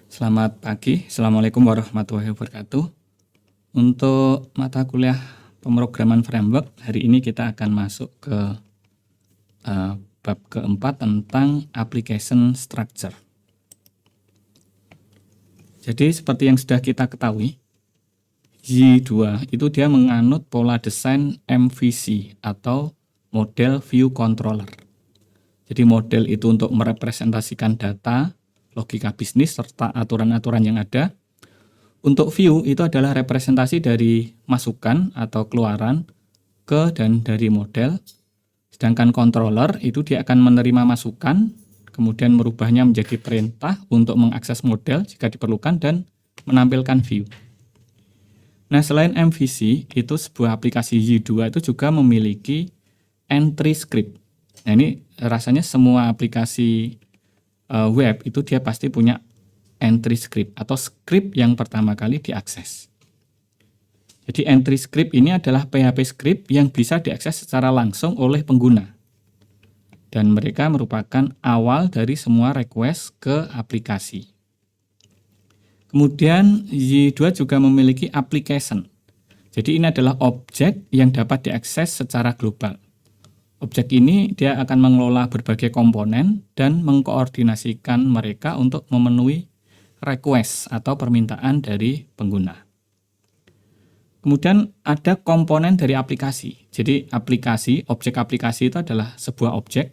Selamat pagi, Assalamualaikum warahmatullahi wabarakatuh. Untuk mata kuliah pemrograman framework, hari ini kita akan masuk ke bab keempat tentang application structure. Jadi seperti yang sudah kita ketahui, Y2 itu dia menganut pola desain MVC atau model view controller. Jadi model itu untuk merepresentasikan data, logika bisnis, serta aturan-aturan yang ada. Untuk view itu adalah representasi dari masukan atau keluaran ke dan dari model. Sedangkan controller itu dia akan menerima masukan, kemudian merubahnya menjadi perintah untuk mengakses model jika diperlukan dan menampilkan view. Nah, selain MVC, itu sebuah aplikasi Y2 itu juga memiliki entry script. Nah, ini rasanya semua aplikasi web itu dia pasti punya entry script atau script yang pertama kali diakses. Jadi entry script ini adalah PHP script yang bisa diakses secara langsung oleh pengguna. Dan mereka merupakan awal dari semua request ke aplikasi. Kemudian Y2 juga memiliki application. Jadi ini adalah objek yang dapat diakses secara global. Objek ini dia akan mengelola berbagai komponen dan mengkoordinasikan mereka untuk memenuhi request atau permintaan dari pengguna. Kemudian ada komponen dari aplikasi. Jadi objek aplikasi itu adalah sebuah objek.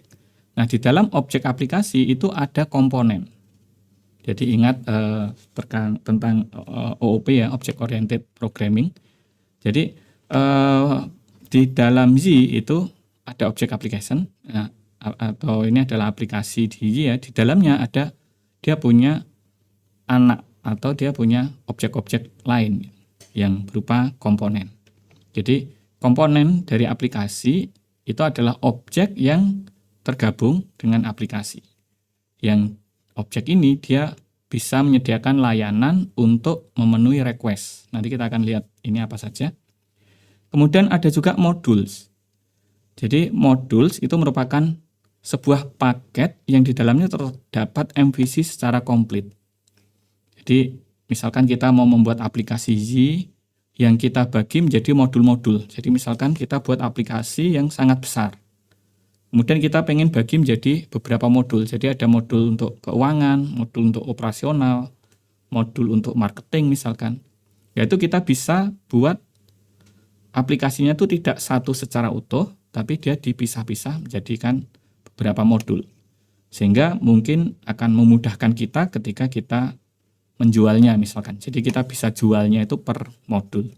Nah, di dalam objek aplikasi itu ada komponen. Jadi ingat tentang OOP ya, Object Oriented Programming. Jadi di dalam Y itu ada objek application, atau ini adalah aplikasi di Y ya. Di dalamnya ada dia punya anak atau dia punya objek-objek lain yang berupa komponen. Jadi komponen dari aplikasi itu adalah objek yang tergabung dengan aplikasi. Yang objek ini dia bisa menyediakan layanan untuk memenuhi request. Nanti kita akan lihat ini apa saja. Kemudian ada juga modules. Jadi modules itu merupakan sebuah paket yang di dalamnya terdapat MVC secara komplit. Jadi misalkan kita mau membuat aplikasi Y yang kita bagi menjadi modul-modul. Jadi misalkan kita buat aplikasi yang sangat besar. Kemudian kita pengen bagi menjadi beberapa modul. Jadi ada modul untuk keuangan, modul untuk operasional, modul untuk marketing misalkan. Yaitu kita bisa buat aplikasinya itu tidak satu secara utuh, tapi dia dipisah-pisah menjadikan beberapa modul. Sehingga mungkin akan memudahkan kita ketika kita menjualnya misalkan. Jadi kita bisa jualnya itu per modul.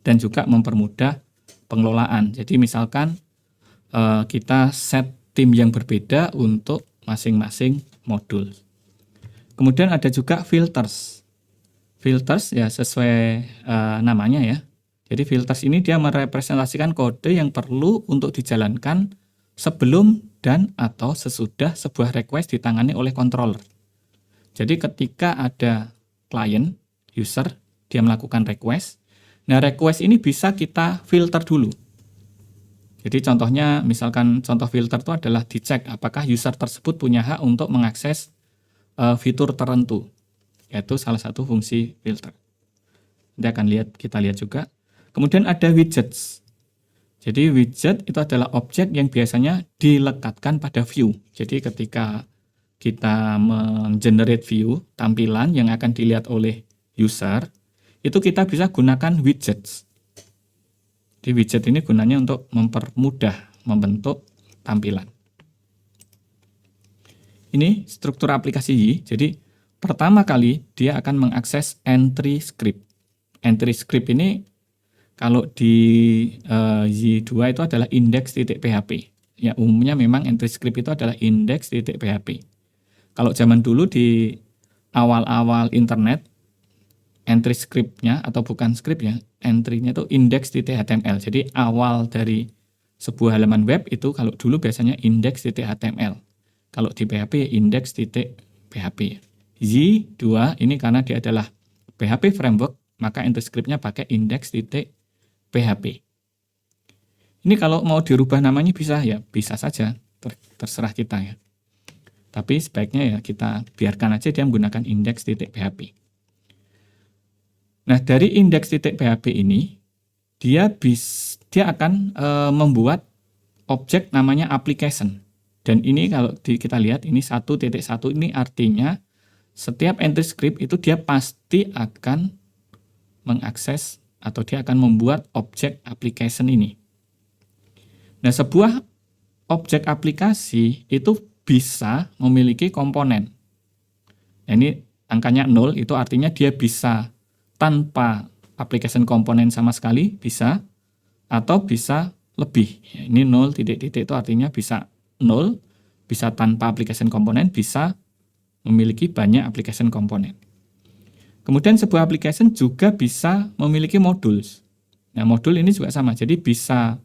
Dan juga mempermudah pengelolaan. Jadi misalkan kita set tim yang berbeda untuk masing-masing modul. Kemudian ada juga filters. Filters ya sesuai namanya ya. Jadi filters ini dia merepresentasikan kode yang perlu untuk dijalankan sebelum dan atau sesudah sebuah request ditangani oleh controller. Jadi ketika ada client, user, dia melakukan request. Nah, request ini bisa kita filter dulu. Jadi contohnya, misalkan contoh filter itu adalah dicek apakah user tersebut punya hak untuk mengakses fitur tertentu. Yaitu salah satu fungsi filter. Nanti kita lihat juga. Kemudian ada widgets. Jadi widget itu adalah objek yang biasanya dilekatkan pada view. Jadi ketika kita mengenerate view, tampilan yang akan dilihat oleh user, itu kita bisa gunakan widgets. Di widget ini gunanya untuk mempermudah membentuk tampilan. Ini struktur aplikasi Y. Jadi pertama kali dia akan mengakses entry script. Entry script ini kalau di Y2 itu adalah index.php. Ya, umumnya memang entry script itu adalah index.php. Kalau zaman dulu di awal-awal internet, entry script-nya atau bukan script ya, entry-nya itu index.html. Jadi awal dari sebuah halaman web itu kalau dulu biasanya index.html. Kalau di PHP index.php. Y2 ini karena dia adalah PHP framework, maka entry script-nya pakai index.php. Ini kalau mau dirubah namanya bisa ya, bisa saja, terserah kita ya. Tapi sebaiknya ya kita biarkan aja dia menggunakan index.php. Nah, dari index.php ini dia akan membuat objek namanya application. Dan ini kalau kita lihat ini 1.1 ini artinya setiap entry script itu dia pasti akan mengakses atau dia akan membuat objek application ini. Nah, sebuah objek aplikasi itu bisa memiliki komponen. Nah, ini angkanya 0 itu artinya dia bisa tanpa application komponen sama sekali, bisa, atau bisa lebih. Ini 0 titik-titik itu artinya bisa 0, bisa tanpa application komponen, bisa memiliki banyak application komponen. Kemudian sebuah application juga bisa memiliki modul. Nah, modul ini juga sama, jadi bisa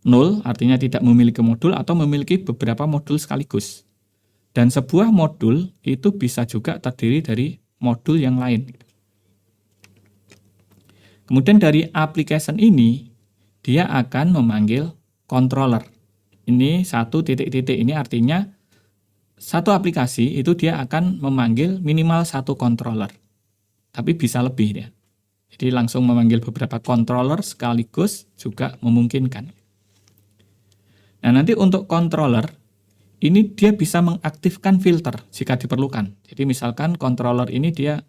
0 artinya tidak memiliki modul atau memiliki beberapa modul sekaligus. Dan sebuah modul itu bisa juga terdiri dari modul yang lain. Kemudian dari application ini, dia akan memanggil controller. Ini 1.titik ini artinya satu aplikasi itu dia akan memanggil minimal satu controller. Tapi bisa lebih dia. Jadi langsung memanggil beberapa controller sekaligus juga memungkinkan. Nah, nanti untuk controller, ini dia bisa mengaktifkan filter jika diperlukan. Jadi misalkan controller ini dia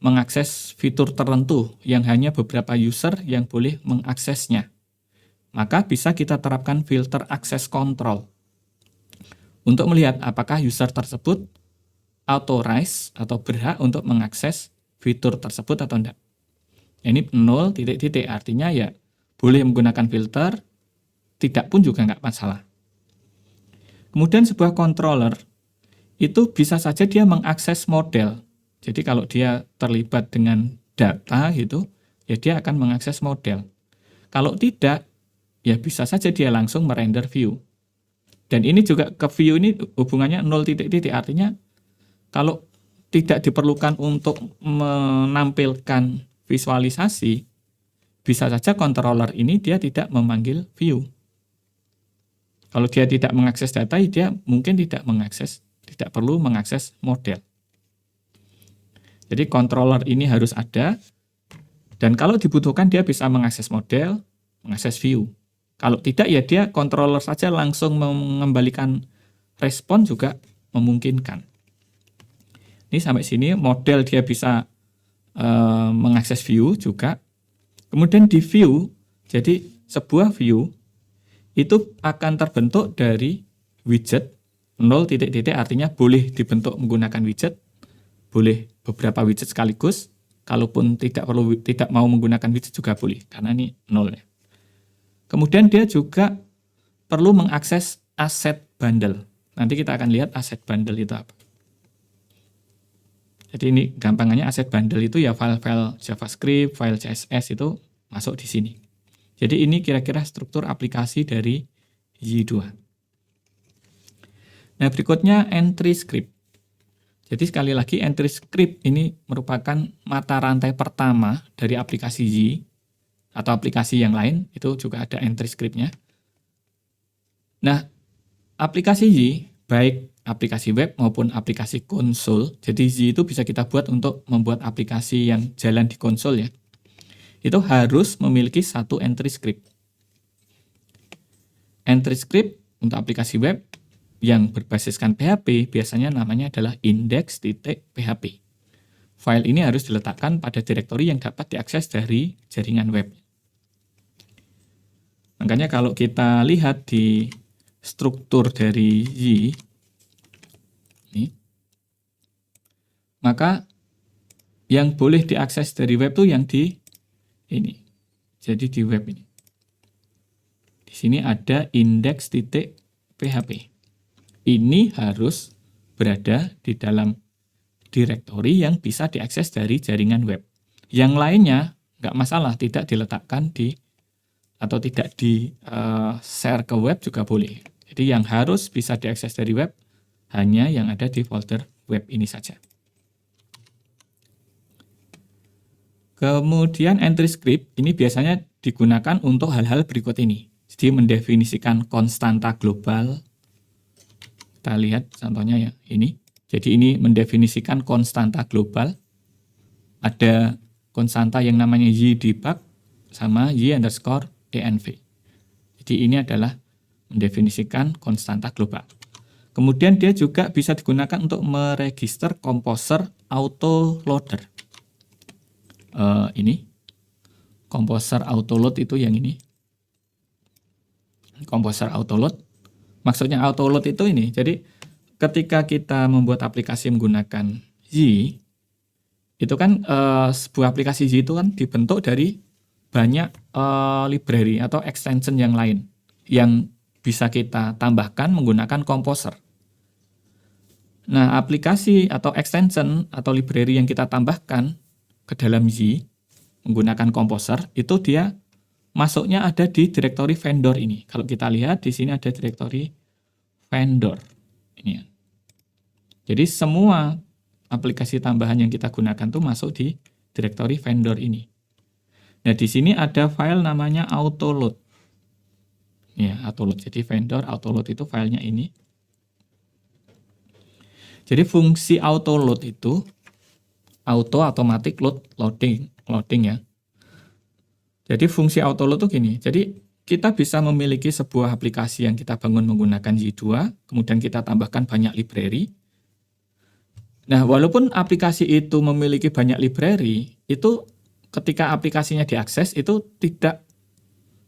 mengakses fitur tertentu yang hanya beberapa user yang boleh mengaksesnya. Maka bisa kita terapkan filter access control untuk melihat apakah user tersebut authorized atau berhak untuk mengakses fitur tersebut atau tidak. Ini 0 titik-titik artinya ya boleh menggunakan filter, tidak pun juga nggak masalah. Kemudian sebuah controller itu bisa saja dia mengakses model. Jadi kalau dia terlibat dengan data gitu, ya dia akan mengakses model. Kalau tidak, ya bisa saja dia langsung merender view. Dan ini juga ke view ini hubungannya 0 titik-titik artinya kalau tidak diperlukan untuk menampilkan visualisasi, bisa saja controller ini dia tidak memanggil view. Kalau dia tidak mengakses data, dia mungkin tidak perlu mengakses model. Jadi controller ini harus ada, dan kalau dibutuhkan dia bisa mengakses model, mengakses view. Kalau tidak ya dia controller saja langsung mengembalikan respon juga memungkinkan. Ini sampai sini model dia bisa mengakses view juga. Kemudian di view, jadi sebuah view itu akan terbentuk dari widget 0 titik-titik artinya boleh dibentuk menggunakan widget, boleh beberapa widget sekaligus. Kalaupun tidak mau menggunakan widget juga boleh karena ini 0 ya. Kemudian dia juga perlu mengakses asset bundle. Nanti kita akan lihat asset bundle itu apa. Jadi ini gampangannya asset bundle itu ya file-file JavaScript, file CSS itu masuk di sini. Jadi ini kira-kira struktur aplikasi dari Y2. Nah, berikutnya entry script. Jadi sekali lagi entry script ini merupakan mata rantai pertama dari aplikasi Y atau aplikasi yang lain, itu juga ada entry script-nya. Nah, aplikasi Y, baik aplikasi web maupun aplikasi konsol, jadi Y itu bisa kita buat untuk membuat aplikasi yang jalan di konsol ya. Itu harus memiliki satu entry script. Entry script untuk aplikasi web yang berbasiskan PHP biasanya namanya adalah index.php. File ini harus diletakkan pada direktori yang dapat diakses dari jaringan web. Makanya kalau kita lihat di struktur dari Y, ini, maka yang boleh diakses dari web itu yang di ini. Jadi di web ini. Di sini ada index.php. Ini harus berada di dalam direktori yang bisa diakses dari jaringan web. Yang lainnya nggak masalah, tidak diletakkan di atau tidak di share ke web juga boleh. Jadi yang harus bisa diakses dari web hanya yang ada di folder web ini saja. Kemudian entry script ini biasanya digunakan untuk hal-hal berikut ini. Jadi mendefinisikan konstanta global. Kita lihat contohnya ya, ini. Jadi ini mendefinisikan konstanta global. Ada konstanta yang namanya y debug sama y underscore env. Jadi ini adalah mendefinisikan konstanta global. Kemudian dia juga bisa digunakan untuk meregister Composer autoloader. Ini Composer autoload itu yang ini. Composer autoload. Maksudnya autoload itu ini. Jadi ketika kita membuat aplikasi menggunakan Y, itu kan sebuah aplikasi Y itu kan dibentuk dari banyak library atau extension yang lain yang bisa kita tambahkan menggunakan Composer. Nah, aplikasi atau extension atau library yang kita tambahkan ke dalam Y menggunakan Composer itu dia masuknya ada di direktori vendor ini. Kalau kita lihat di sini ada direktori vendor. Ini ya. Jadi semua aplikasi tambahan yang kita gunakan tuh masuk di direktori vendor ini. Nah, di sini ada file namanya autoload. Ya, autoload. Jadi vendor autoload itu filenya ini. Jadi fungsi autoload itu automatic loading ya. Jadi fungsi autoload itu gini. Jadi kita bisa memiliki sebuah aplikasi yang kita bangun menggunakan Y2, kemudian kita tambahkan banyak library. Nah, walaupun aplikasi itu memiliki banyak library, itu ketika aplikasinya diakses itu tidak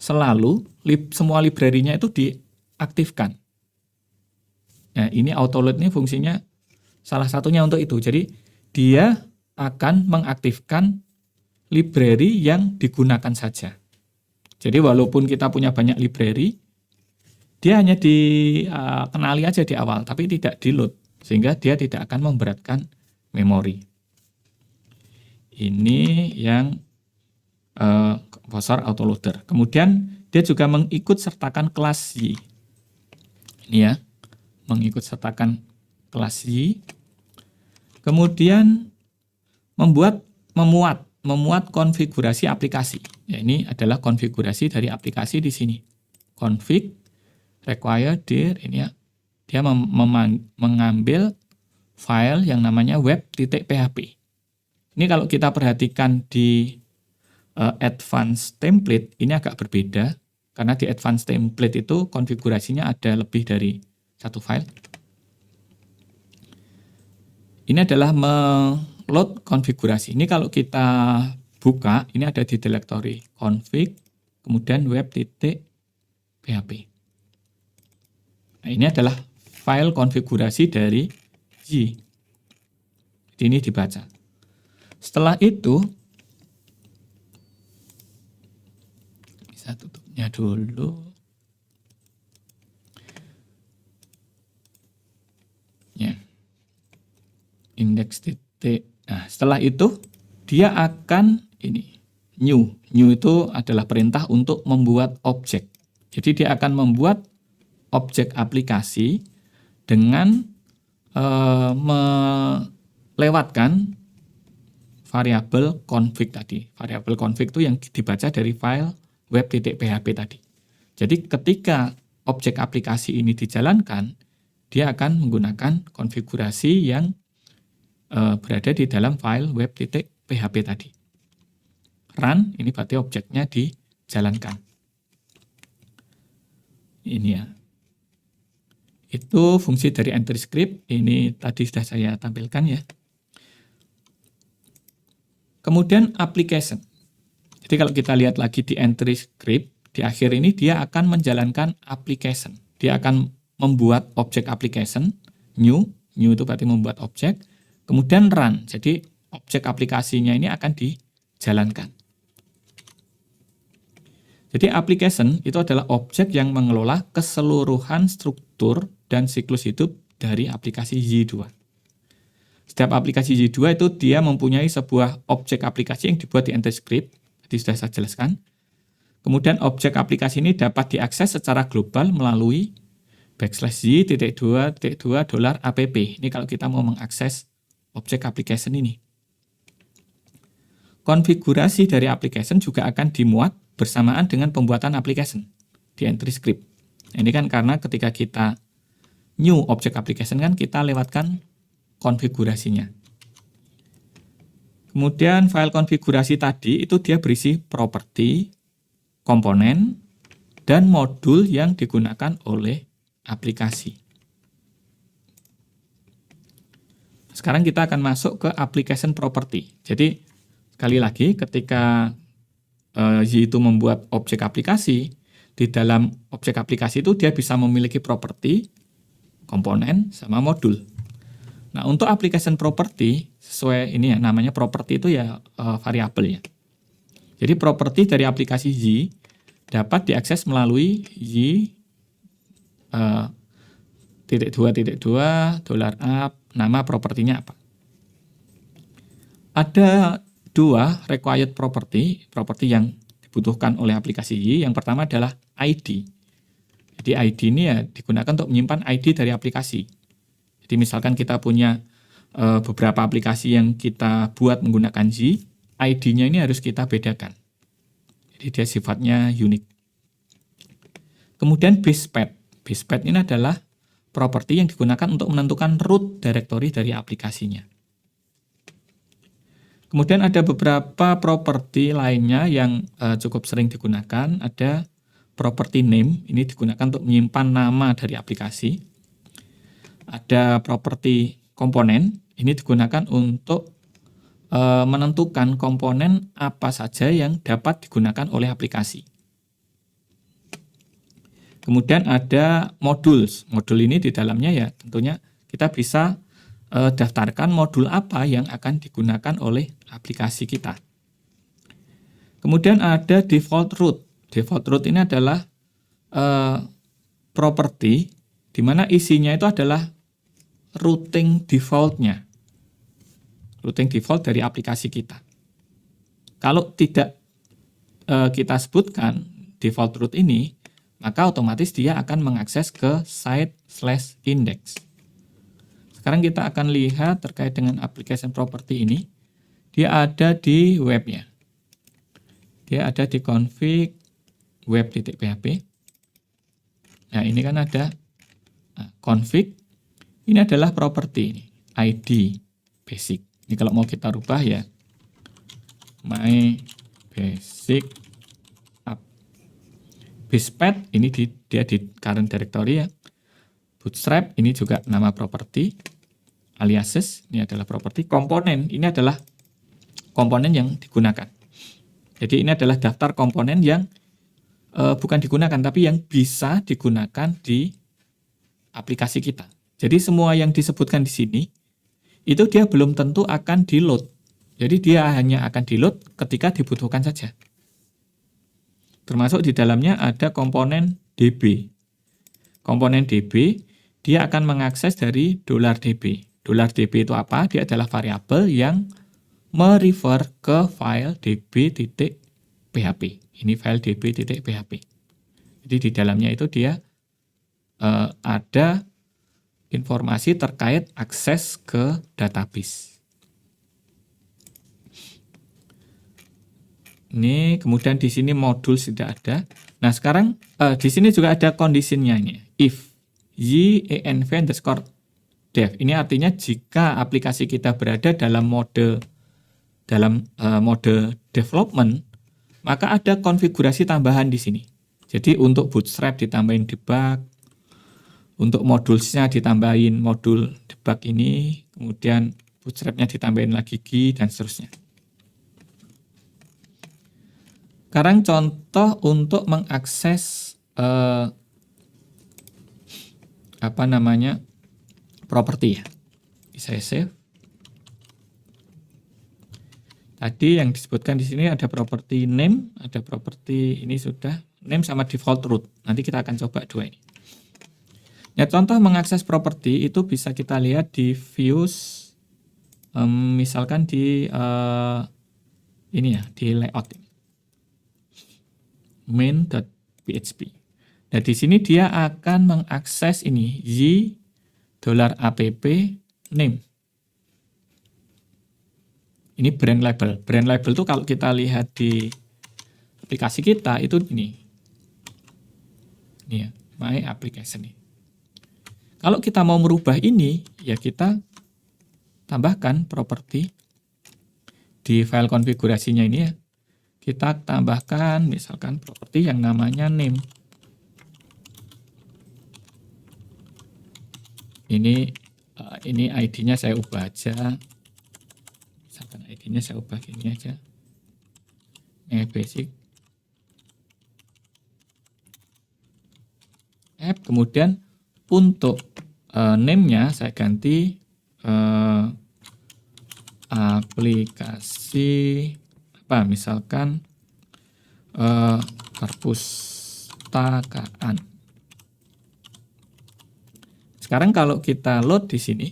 selalu semua library-nya itu diaktifkan. Nah, ini autoload ini fungsinya salah satunya untuk itu. Jadi dia akan mengaktifkan library yang digunakan saja. Jadi walaupun kita punya banyak library, dia hanya dikenali aja di awal, tapi tidak di-load, sehingga dia tidak akan memberatkan memori. Ini yang Composer autoloader. Kemudian dia juga mengikut sertakan kelas Y. Ini ya, mengikut sertakan kelas Y. Kemudian memuat konfigurasi aplikasi. Ya, ini adalah konfigurasi dari aplikasi di sini. Config, require, dir, ini ya. Dia mengambil file yang namanya web.php. Ini kalau kita perhatikan di advanced template, ini agak berbeda. Karena di advanced template itu konfigurasinya ada lebih dari satu file. Ini adalah load konfigurasi. Ini kalau kita buka, ini ada di direktori config, kemudian web.php. Nah, ini adalah file konfigurasi dari Y. Jadi ini dibaca. Setelah itu, bisa tutupnya dulu. Ya. Index titik. Nah, setelah itu dia akan ini new itu adalah perintah untuk membuat objek. Jadi dia akan membuat objek aplikasi dengan melewatkan variabel config tadi. Variabel config itu yang dibaca dari file web.php tadi. Jadi ketika objek aplikasi ini dijalankan, dia akan menggunakan konfigurasi yang berada di dalam file web.php tadi. Run, ini berarti objeknya dijalankan. Ini ya. Itu fungsi dari entry script. Ini tadi sudah saya tampilkan ya. Kemudian application. Jadi kalau kita lihat lagi di entry script, di akhir ini dia akan menjalankan application. Dia akan membuat objek application, new itu berarti membuat objek, kemudian run. Jadi objek aplikasinya ini akan dijalankan. Jadi application itu adalah objek yang mengelola keseluruhan struktur dan siklus hidup dari aplikasi Y2. Setiap aplikasi Y2 itu dia mempunyai sebuah objek aplikasi yang dibuat di entry script. Tadi sudah saya jelaskan. Kemudian objek aplikasi ini dapat diakses secara global melalui /y.2.2 $app. Ini kalau kita mau mengakses objek application ini. Konfigurasi dari application juga akan dimuat bersamaan dengan pembuatan application di entry script. Ini kan karena ketika kita new object application kan kita lewatkan konfigurasinya. Kemudian file konfigurasi tadi itu dia berisi properti, komponen, dan modul yang digunakan oleh aplikasi. Sekarang kita akan masuk ke application property. Jadi sekali lagi ketika Y itu membuat objek aplikasi, di dalam objek aplikasi itu dia bisa memiliki properti, komponen, sama modul. Nah, untuk application property sesuai ini ya namanya properti itu ya variabel ya. Jadi properti dari aplikasi Y dapat diakses melalui Y $2.2 $up, nama propertinya apa. Ada dua required property yang dibutuhkan oleh aplikasi Y. Yang pertama adalah ID. Jadi ID ini ya digunakan untuk menyimpan ID dari aplikasi. Jadi misalkan kita punya beberapa aplikasi yang kita buat menggunakan Y, ID-nya ini harus kita bedakan. Jadi dia sifatnya unik. Kemudian base path. Base path ini adalah properti yang digunakan untuk menentukan root directory dari aplikasinya. Kemudian ada beberapa properti lainnya yang cukup sering digunakan. Ada property name, ini digunakan untuk menyimpan nama dari aplikasi. Ada properti komponen, ini digunakan untuk menentukan komponen apa saja yang dapat digunakan oleh aplikasi. Kemudian ada modules. Modul ini di dalamnya ya tentunya kita bisa daftarkan modul apa yang akan digunakan oleh aplikasi kita. Kemudian ada default root. Default root ini adalah properti di mana isinya itu adalah routing default-nya. Routing default dari aplikasi kita. Kalau tidak kita sebutkan default root ini, maka otomatis dia akan mengakses ke site/index. Sekarang kita akan lihat terkait dengan application property ini. Dia ada di webnya. Dia ada di config web.php. Nah, ini kan ada config. Ini adalah property ini, ID basic. Ini kalau mau kita rubah ya my basic app. Base path ini dia di current directory ya. Bootstrap ini juga nama properti. Aliases ini adalah properti. Komponen ini adalah komponen yang digunakan. Jadi ini adalah daftar komponen yang bukan digunakan tapi yang bisa digunakan di aplikasi kita. Jadi semua yang disebutkan di sini itu dia belum tentu akan di-load. Jadi dia hanya akan di-load ketika dibutuhkan saja. Termasuk di dalamnya ada komponen DB. Komponen DB dia akan mengakses dari $DB. $DB itu apa? Dia adalah variabel yang merefer ke file db.php. Ini file db.php. Jadi di dalamnya itu dia ada informasi terkait akses ke database. Ini kemudian di sini modul tidak ada. Nah sekarang di sini juga ada kondisinya ini. If y_env_dev. Ini artinya jika aplikasi kita berada dalam mode development, maka ada konfigurasi tambahan di sini. Jadi untuk Bootstrap ditambahin debug, untuk modulsnya ditambahin modul debug ini, kemudian Bootstrapnya ditambahin lagi G dan seterusnya. Sekarang contoh untuk mengakses properti ya. Bisa save. Tadi yang disebutkan di sini ada properti name, ada properti ini sudah name sama default root. Nanti kita akan coba dua ini. Ya contoh mengakses properti itu bisa kita lihat di views, misalkan di ini ya di layout ini. main.php. Nah, di sini dia akan mengakses ini $app name. Ini brand label. Brand label itu kalau kita lihat di aplikasi kita itu ini. Ini ya, my application ini. Kalau kita mau merubah ini, ya kita tambahkan properti di file konfigurasinya ini ya. Kita tambahkan misalkan properti yang namanya name. Ini ID-nya saya ubah aja. Misalkan ID-nya saya ubah gini aja. Basic app. Kemudian untuk name-nya saya ganti aplikasi apa misalkan perpustakaan. Sekarang kalau kita load di sini,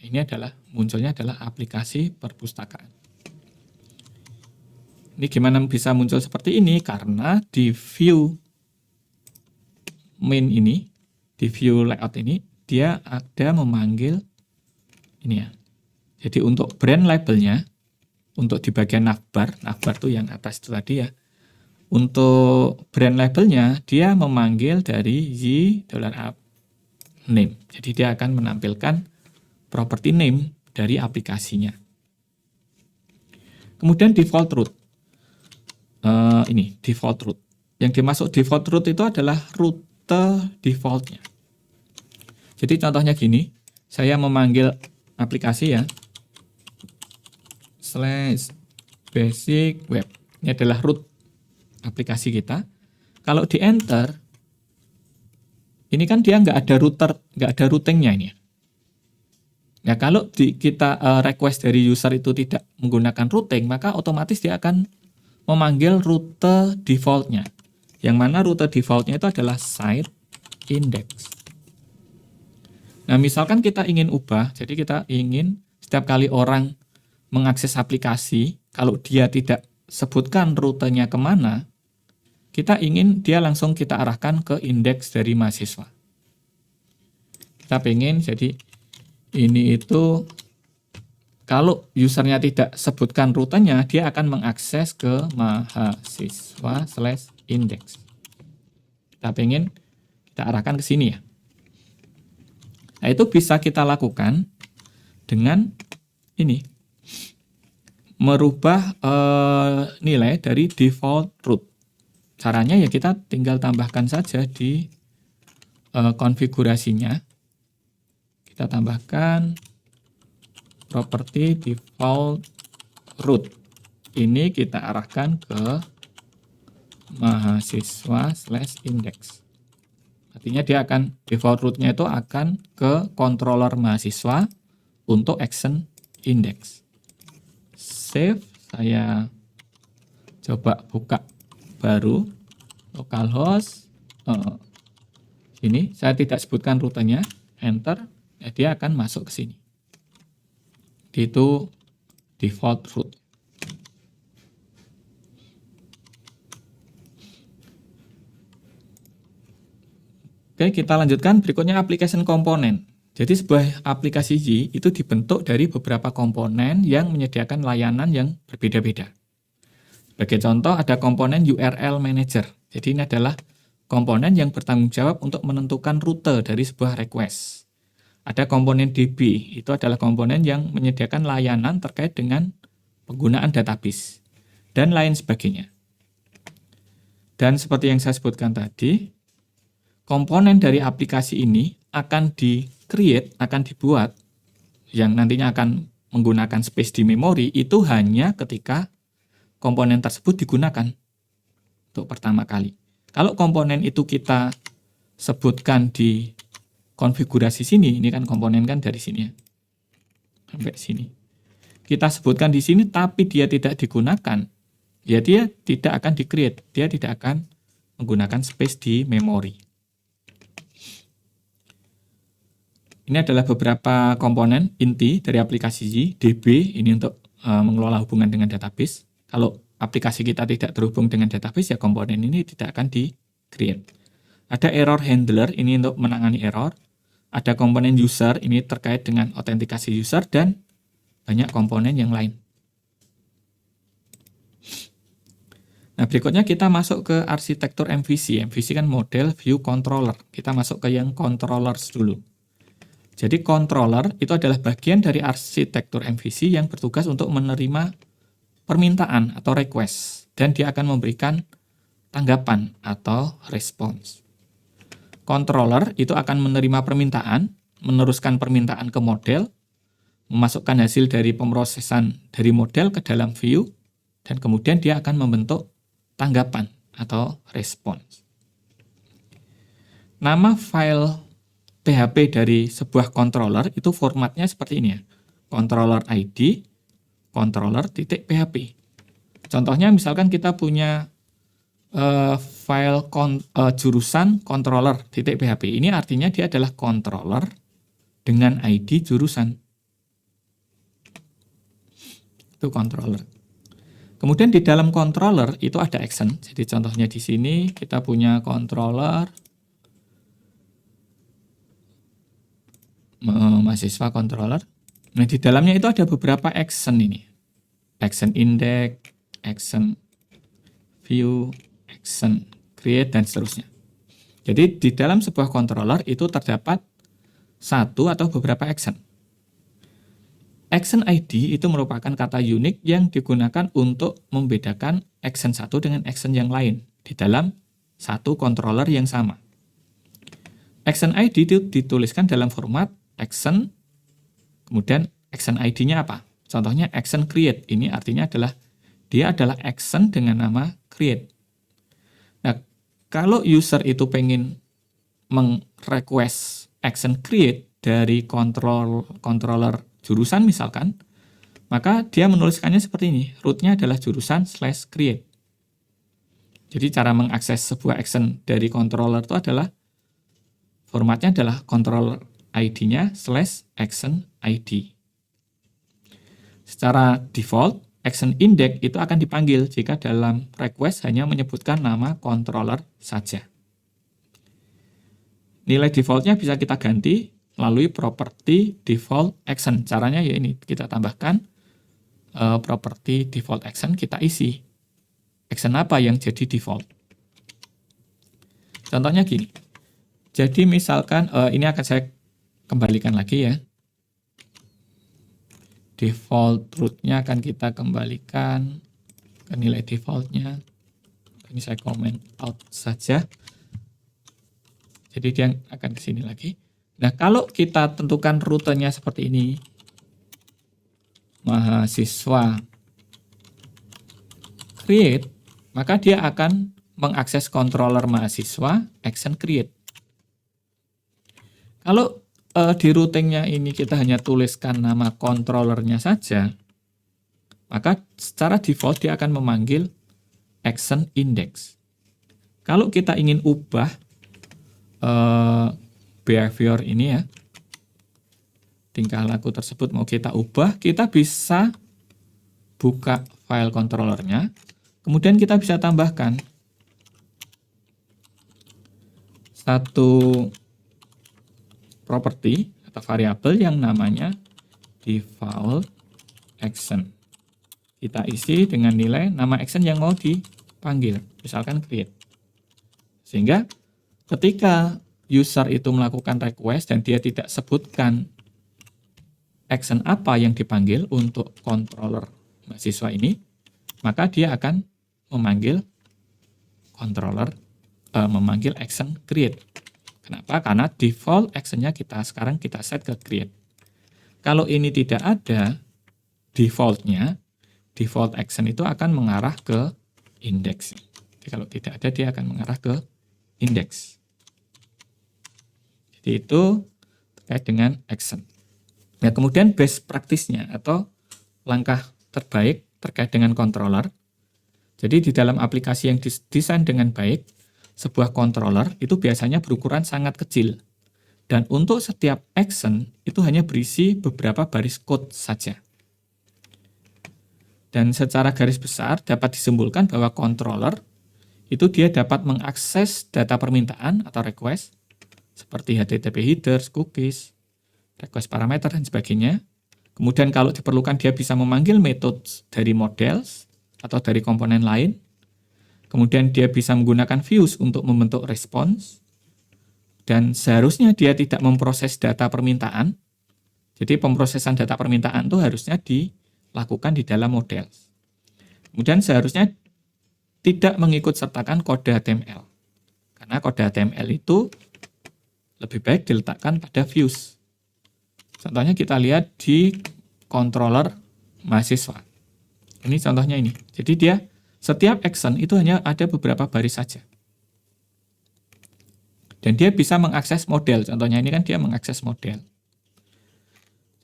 ini adalah munculnya adalah aplikasi perpustakaan. Ini gimana bisa muncul seperti ini? Karena di view main ini, di view layout ini, dia ada memanggil ini ya. Jadi untuk brand labelnya, untuk di bagian navbar itu yang atas itu tadi ya. Untuk brand labelnya, dia memanggil dari $app name. Jadi dia akan menampilkan property name dari aplikasinya. Kemudian default root. Ini default root. Yang dimasuk default root itu adalah rute defaultnya. Jadi contohnya gini, saya memanggil aplikasi ya, /basic web. Ini adalah root aplikasi kita. Kalau di enter, ini kan dia nggak ada router, nggak ada routingnya ini. Ya kalau kita request dari user itu tidak menggunakan routing, maka otomatis dia akan memanggil rute defaultnya. Yang mana rute defaultnya itu adalah site index. Nah misalkan kita ingin ubah, jadi kita ingin setiap kali orang mengakses aplikasi, kalau dia tidak sebutkan rutenya kemana, kita ingin dia langsung kita arahkan ke indeks dari mahasiswa. Kita pengen jadi ini itu kalau usernya tidak sebutkan rutenya, dia akan mengakses ke mahasiswa/index. Kita pengen kita arahkan ke sini ya. Nah, itu bisa kita lakukan dengan ini. Merubah nilai dari default root. Caranya ya kita tinggal tambahkan saja di konfigurasinya. Kita tambahkan property default root. Ini kita arahkan ke mahasiswa/index. Artinya dia akan default rootnya itu akan ke controller mahasiswa untuk action index. Save, saya coba buka baru localhost. Ini saya tidak sebutkan rutenya, enter, ya dia akan masuk ke sini. Itu default root. Oke, kita lanjutkan berikutnya application component. Jadi sebuah aplikasi Y itu dibentuk dari beberapa komponen yang menyediakan layanan yang berbeda-beda. Sebagai contoh ada komponen URL manager. Jadi ini adalah komponen yang bertanggung jawab untuk menentukan rute dari sebuah request. Ada komponen DB, itu adalah komponen yang menyediakan layanan terkait dengan penggunaan database, dan lain sebagainya. Dan seperti yang saya sebutkan tadi, komponen dari aplikasi ini akan di-create, akan dibuat, yang nantinya akan menggunakan space di memori, itu hanya ketika komponen tersebut digunakan untuk pertama kali. Kalau komponen itu kita sebutkan di konfigurasi sini, ini kan komponen kan dari sini ya, sampai sini. Kita sebutkan di sini, tapi dia tidak digunakan, ya dia tidak akan di-create, dia tidak akan menggunakan space di memori. Ini adalah beberapa komponen inti dari aplikasi Y. DB ini untuk mengelola hubungan dengan database. Kalau aplikasi kita tidak terhubung dengan database, ya komponen ini tidak akan di-create. Ada error handler, ini untuk menangani error. Ada komponen user, ini terkait dengan autentikasi user, dan banyak komponen yang lain. Nah, berikutnya kita masuk ke arsitektur MVC. MVC kan model view controller. Kita masuk ke yang controllers dulu. Jadi controller itu adalah bagian dari arsitektur MVC yang bertugas untuk menerima permintaan atau request. Dan dia akan memberikan tanggapan atau respons. Controller itu akan menerima permintaan, meneruskan permintaan ke model, memasukkan hasil dari pemrosesan dari model ke dalam view, dan kemudian dia akan membentuk tanggapan atau respons. Nama file PHP dari sebuah controller itu formatnya seperti ini ya. Controller ID, controller.php. Contohnya misalkan kita punya file jurusan controller.php. Ini artinya dia adalah controller dengan ID jurusan. Itu controller. Kemudian di dalam controller itu ada action. Jadi contohnya di sini kita punya controller mahasiswa controller. Nah, di dalamnya itu ada beberapa action ini. Action index, action view, action create, dan seterusnya. Jadi di dalam sebuah controller itu terdapat satu atau beberapa action. Action ID itu merupakan kata unik yang digunakan untuk membedakan action satu dengan action yang lain di dalam satu controller yang sama. Action ID itu dituliskan dalam format action, kemudian action ID-nya apa? Contohnya action create, ini artinya dia adalah action dengan nama create. Nah, kalau user itu pengen meng-request action create dari controller jurusan misalkan, maka dia menuliskannya seperti ini. Root-nya adalah jurusan/create. Jadi cara mengakses sebuah action dari controller itu adalah formatnya adalah controller ID-nya /action ID. Secara default, action index itu akan dipanggil jika dalam request hanya menyebutkan nama controller saja. Nilai defaultnya bisa kita ganti melalui property default action. Caranya ya ini, kita tambahkan property default action, kita isi action apa yang jadi default. Contohnya gini. Jadi misalkan ini akan saya kembalikan lagi ya. Default root-nya akan kita kembalikan ke nilai defaultnya. Ini saya comment out saja. Jadi dia akan ke sini lagi. Nah, kalau kita tentukan rutenya seperti ini, mahasiswa create, maka dia akan mengakses controller mahasiswa action create. Kalau di routingnya ini kita hanya tuliskan nama controllernya saja, maka secara default dia akan memanggil action index. Kalau kita ingin ubah behavior ini ya, tingkah laku tersebut mau kita ubah, kita bisa buka file controllernya, kemudian kita bisa tambahkan satu property atau variabel yang namanya default action. Kita isi dengan nilai nama action yang mau dipanggil, misalkan create. Sehingga ketika user itu melakukan request dan dia tidak sebutkan action apa yang dipanggil untuk controller mahasiswa ini, maka dia akan memanggil memanggil action create. Kenapa? Karena default action-nya sekarang kita set ke create. Kalau ini tidak ada default-nya, default action itu akan mengarah ke index. Jadi kalau tidak ada, dia akan mengarah ke index. Jadi itu terkait dengan action. Nah, kemudian best practice-nya atau langkah terbaik terkait dengan controller. Jadi di dalam aplikasi yang didesain dengan baik, sebuah controller itu biasanya berukuran sangat kecil. Dan untuk setiap action itu hanya berisi beberapa baris code saja. Dan secara garis besar dapat disimpulkan bahwa controller itu dia dapat mengakses data permintaan atau request seperti HTTP headers, cookies, request parameter, dan sebagainya. Kemudian kalau diperlukan dia bisa memanggil metode dari models atau dari komponen lain. Kemudian dia bisa menggunakan views untuk membentuk response. Dan seharusnya dia tidak memproses data permintaan. Jadi pemrosesan data permintaan itu harusnya dilakukan di dalam model. Kemudian seharusnya tidak mengikut sertakan kode HTML. Karena kode HTML itu lebih baik diletakkan pada views. Contohnya kita lihat di controller mahasiswa. Ini contohnya ini. Jadi dia setiap action itu hanya ada beberapa baris saja. Dan dia bisa mengakses model. Contohnya ini kan dia mengakses model.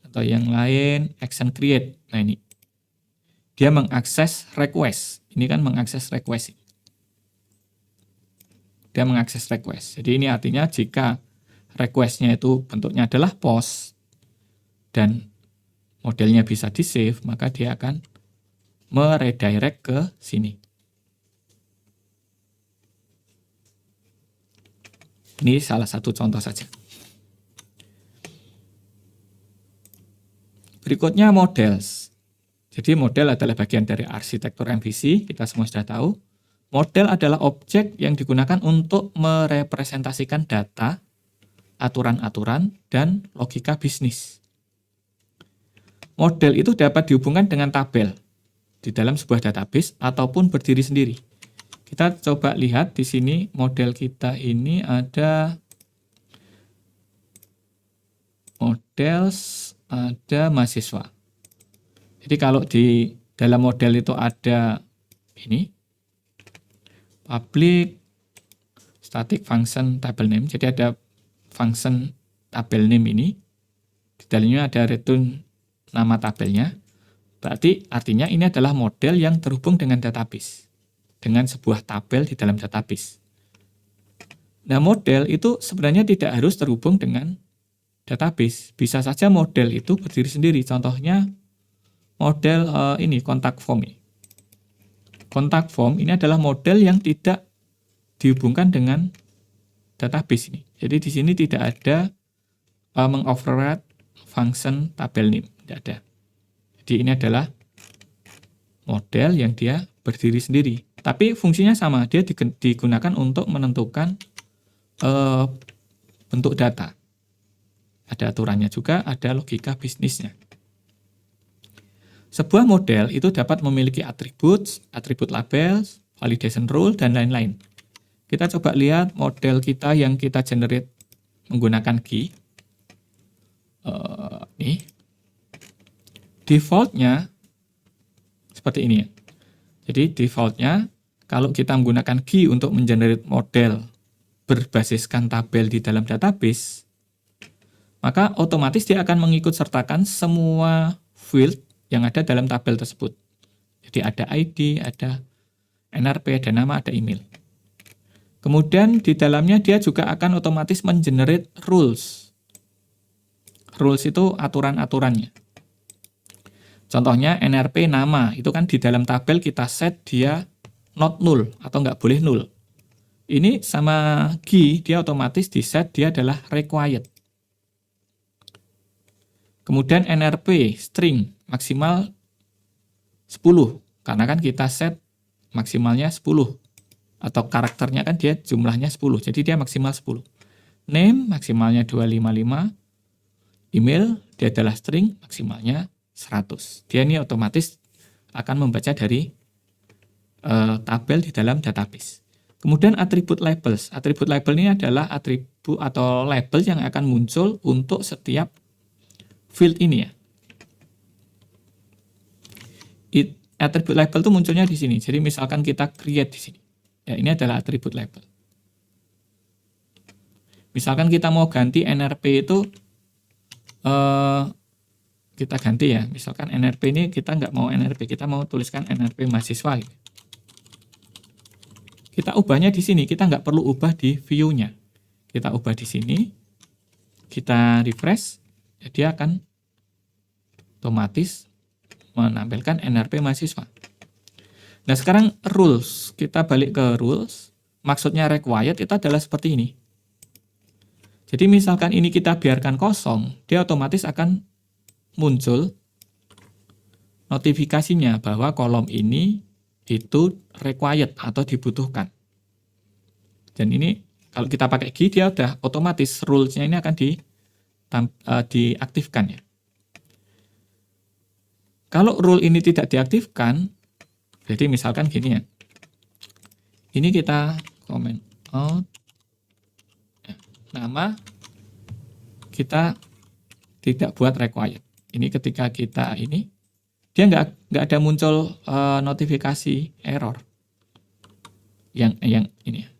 Contoh yang lain, action create. Nah ini. Dia mengakses request. Ini kan mengakses request. Dia mengakses request. Jadi ini artinya jika request-nya itu bentuknya adalah post dan modelnya bisa di-save, maka dia akan meredirect ke sini. Ini salah satu contoh saja. Berikutnya models. Jadi model adalah bagian dari arsitektur MVC, kita semua sudah tahu. Model adalah objek yang digunakan untuk merepresentasikan data, aturan-aturan, dan logika bisnis. Model itu dapat dihubungkan dengan tabel di dalam sebuah database ataupun berdiri sendiri. Kita coba lihat di sini model kita ini ada models, ada mahasiswa. Jadi kalau di dalam model itu ada ini public static function table name. Jadi ada function tabel name ini. Di dalamnya ada return nama tabelnya. Berarti artinya ini adalah model yang terhubung dengan database. Dengan sebuah tabel di dalam database. Nah, model itu sebenarnya tidak harus terhubung dengan database. Bisa saja model itu berdiri sendiri. Contohnya model ini contact form ini. Contact form ini adalah model yang tidak dihubungkan dengan database ini. Jadi di sini tidak ada mengoverride function tabel name, tidak ada. Jadi ini adalah model yang dia berdiri sendiri. Tapi fungsinya sama, dia digunakan untuk menentukan bentuk data. Ada aturannya juga, ada logika bisnisnya. Sebuah model itu dapat memiliki atribut labels, validation rule, dan lain-lain. Kita coba lihat model kita yang kita generate menggunakan key. Nih. Defaultnya seperti ini ya. Jadi defaultnya kalau kita menggunakan key untuk mengenerate model berbasiskan tabel di dalam database, maka otomatis dia akan mengikut sertakan semua field yang ada dalam tabel tersebut. Jadi ada ID, ada NRP, ada nama, ada email. Kemudian di dalamnya dia juga akan otomatis mengenerate rules. Rules itu aturan-aturannya. Contohnya NRP nama, itu kan di dalam tabel kita set dia not null atau nggak boleh null. Ini sama key, dia otomatis di set dia adalah required. Kemudian NRP string maksimal 10, karena kan kita set maksimalnya 10. Atau karakternya kan dia jumlahnya 10, jadi dia maksimal 10. Name maksimalnya 255, email dia adalah string maksimalnya 100. Dia ini otomatis akan membaca dari tabel di dalam database. Kemudian atribut labels. Atribut label ini adalah atribut atau label yang akan muncul untuk setiap field ini ya. Atribut label itu munculnya di sini. Jadi misalkan kita create di sini. Ya, ini adalah atribut label. Misalkan kita mau ganti NRP itu kita ganti ya, misalkan NRP ini kita nggak mau NRP, kita mau tuliskan NRP mahasiswa gitu. Kita ubahnya di sini, kita nggak perlu ubah di view-nya. Kita ubah di sini, kita refresh, ya dia akan otomatis menampilkan NRP mahasiswa. Nah sekarang rules, kita balik ke rules, maksudnya required itu adalah seperti ini. Jadi misalkan ini kita biarkan kosong, dia otomatis akan muncul notifikasinya bahwa kolom ini itu required atau dibutuhkan. Dan ini kalau kita pakai GUI, dia udah otomatis rules-nya ini akan diaktifkan ya. Kalau rule ini tidak diaktifkan, jadi misalkan gini ya. Ini kita comment out, nama kita tidak buat required. Ini ketika kita ini, dia nggak ada muncul notifikasi error. Yang ini ya.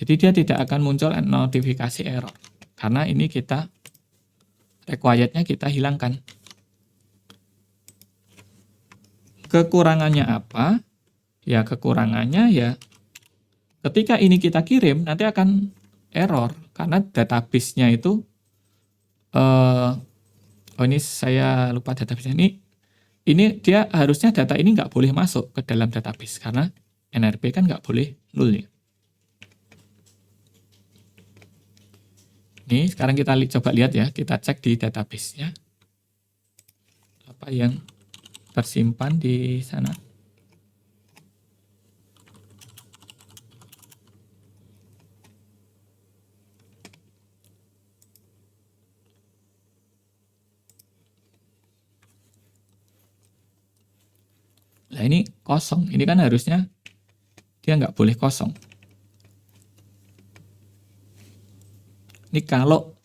Jadi dia tidak akan muncul notifikasi error. Karena ini kita, required-nya kita hilangkan. Kekurangannya apa? Ya kekurangannya ya ketika ini kita kirim nanti akan error karena database-nya itu ini saya lupa database-nya ini dia harusnya data ini nggak boleh masuk ke dalam database karena NRP kan nggak boleh null ya. Ini sekarang kita coba lihat ya, kita cek di database-nya apa yang tersimpan di sana. Nah ini kosong, ini kan harusnya dia nggak boleh kosong. Ini kalau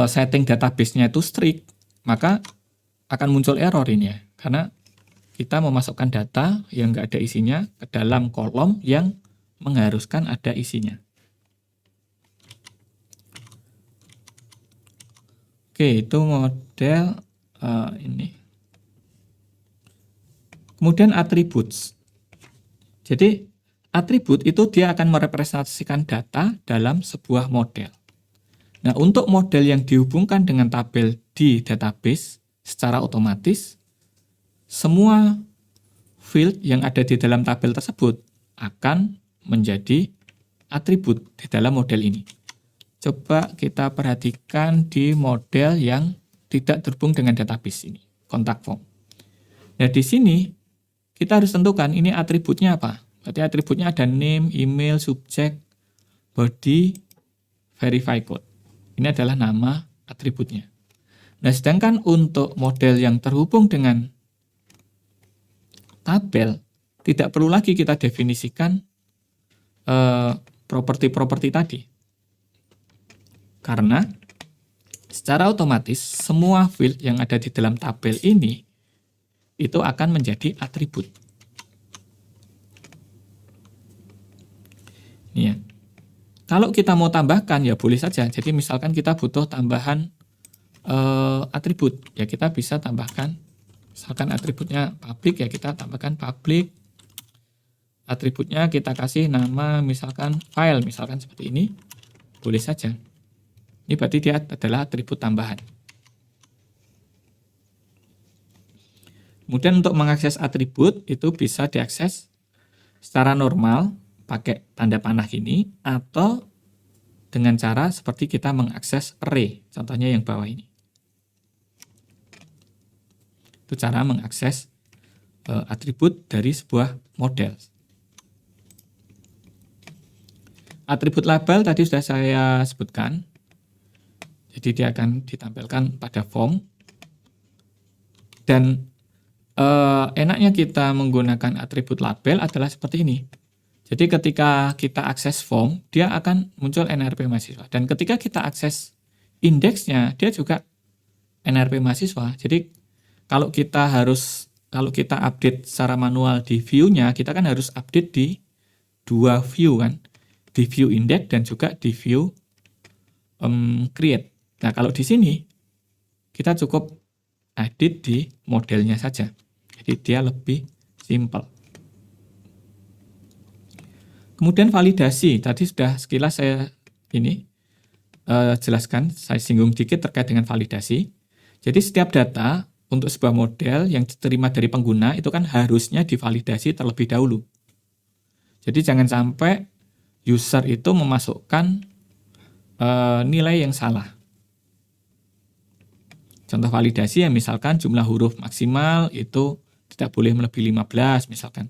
setting database-nya itu strict, maka akan muncul error ini ya. Karena kita memasukkan data yang nggak ada isinya ke dalam kolom yang mengharuskan ada isinya. Oke, itu model ini. Kemudian attributes. Jadi atribut itu dia akan merepresentasikan data dalam sebuah model. Nah, untuk model yang dihubungkan dengan tabel di database secara otomatis, semua field yang ada di dalam tabel tersebut akan menjadi atribut di dalam model ini. Coba kita perhatikan di model yang tidak terhubung dengan database ini, contact form. Nah, di sini kita harus tentukan ini atributnya apa. Berarti atributnya ada name, email, subject, body, verify code. Ini adalah nama atributnya. Nah, sedangkan untuk model yang terhubung dengan tabel, tidak perlu lagi kita definisikan properti-properti tadi. Karena secara otomatis semua field yang ada di dalam tabel ini itu akan menjadi atribut. Ini ya. Kalau kita mau tambahkan ya boleh saja. Jadi misalkan kita butuh tambahan atribut, ya kita bisa tambahkan. Misalkan atributnya public, ya kita tambahkan public. Atributnya kita kasih nama misalkan file, misalkan seperti ini. Boleh saja. Ini berarti dia adalah atribut tambahan. Kemudian untuk mengakses atribut itu bisa diakses secara normal pakai tanda panah ini atau dengan cara seperti kita mengakses array, contohnya yang bawah ini. Itu cara mengakses atribut dari sebuah model. Atribut label tadi sudah saya sebutkan. Jadi dia akan ditampilkan pada form. Dan enaknya kita menggunakan atribut label adalah seperti ini. Jadi ketika kita akses form, dia akan muncul NRP mahasiswa. Dan ketika kita akses indeksnya, dia juga NRP mahasiswa. Jadi kalau kita update secara manual di view-nya, kita kan harus update di dua view kan. Di view index dan juga di view create. Nah, kalau di sini kita cukup edit di modelnya saja. Jadi dia lebih simple. Kemudian validasi. Tadi sudah sekilas saya jelaskan, saya singgung dikit terkait dengan validasi. Jadi setiap data untuk sebuah model yang diterima dari pengguna itu kan harusnya divalidasi terlebih dahulu. Jadi jangan sampai user itu memasukkan nilai yang salah. Contoh validasi ya misalkan jumlah huruf maksimal itu tidak boleh melebihi 15 misalkan.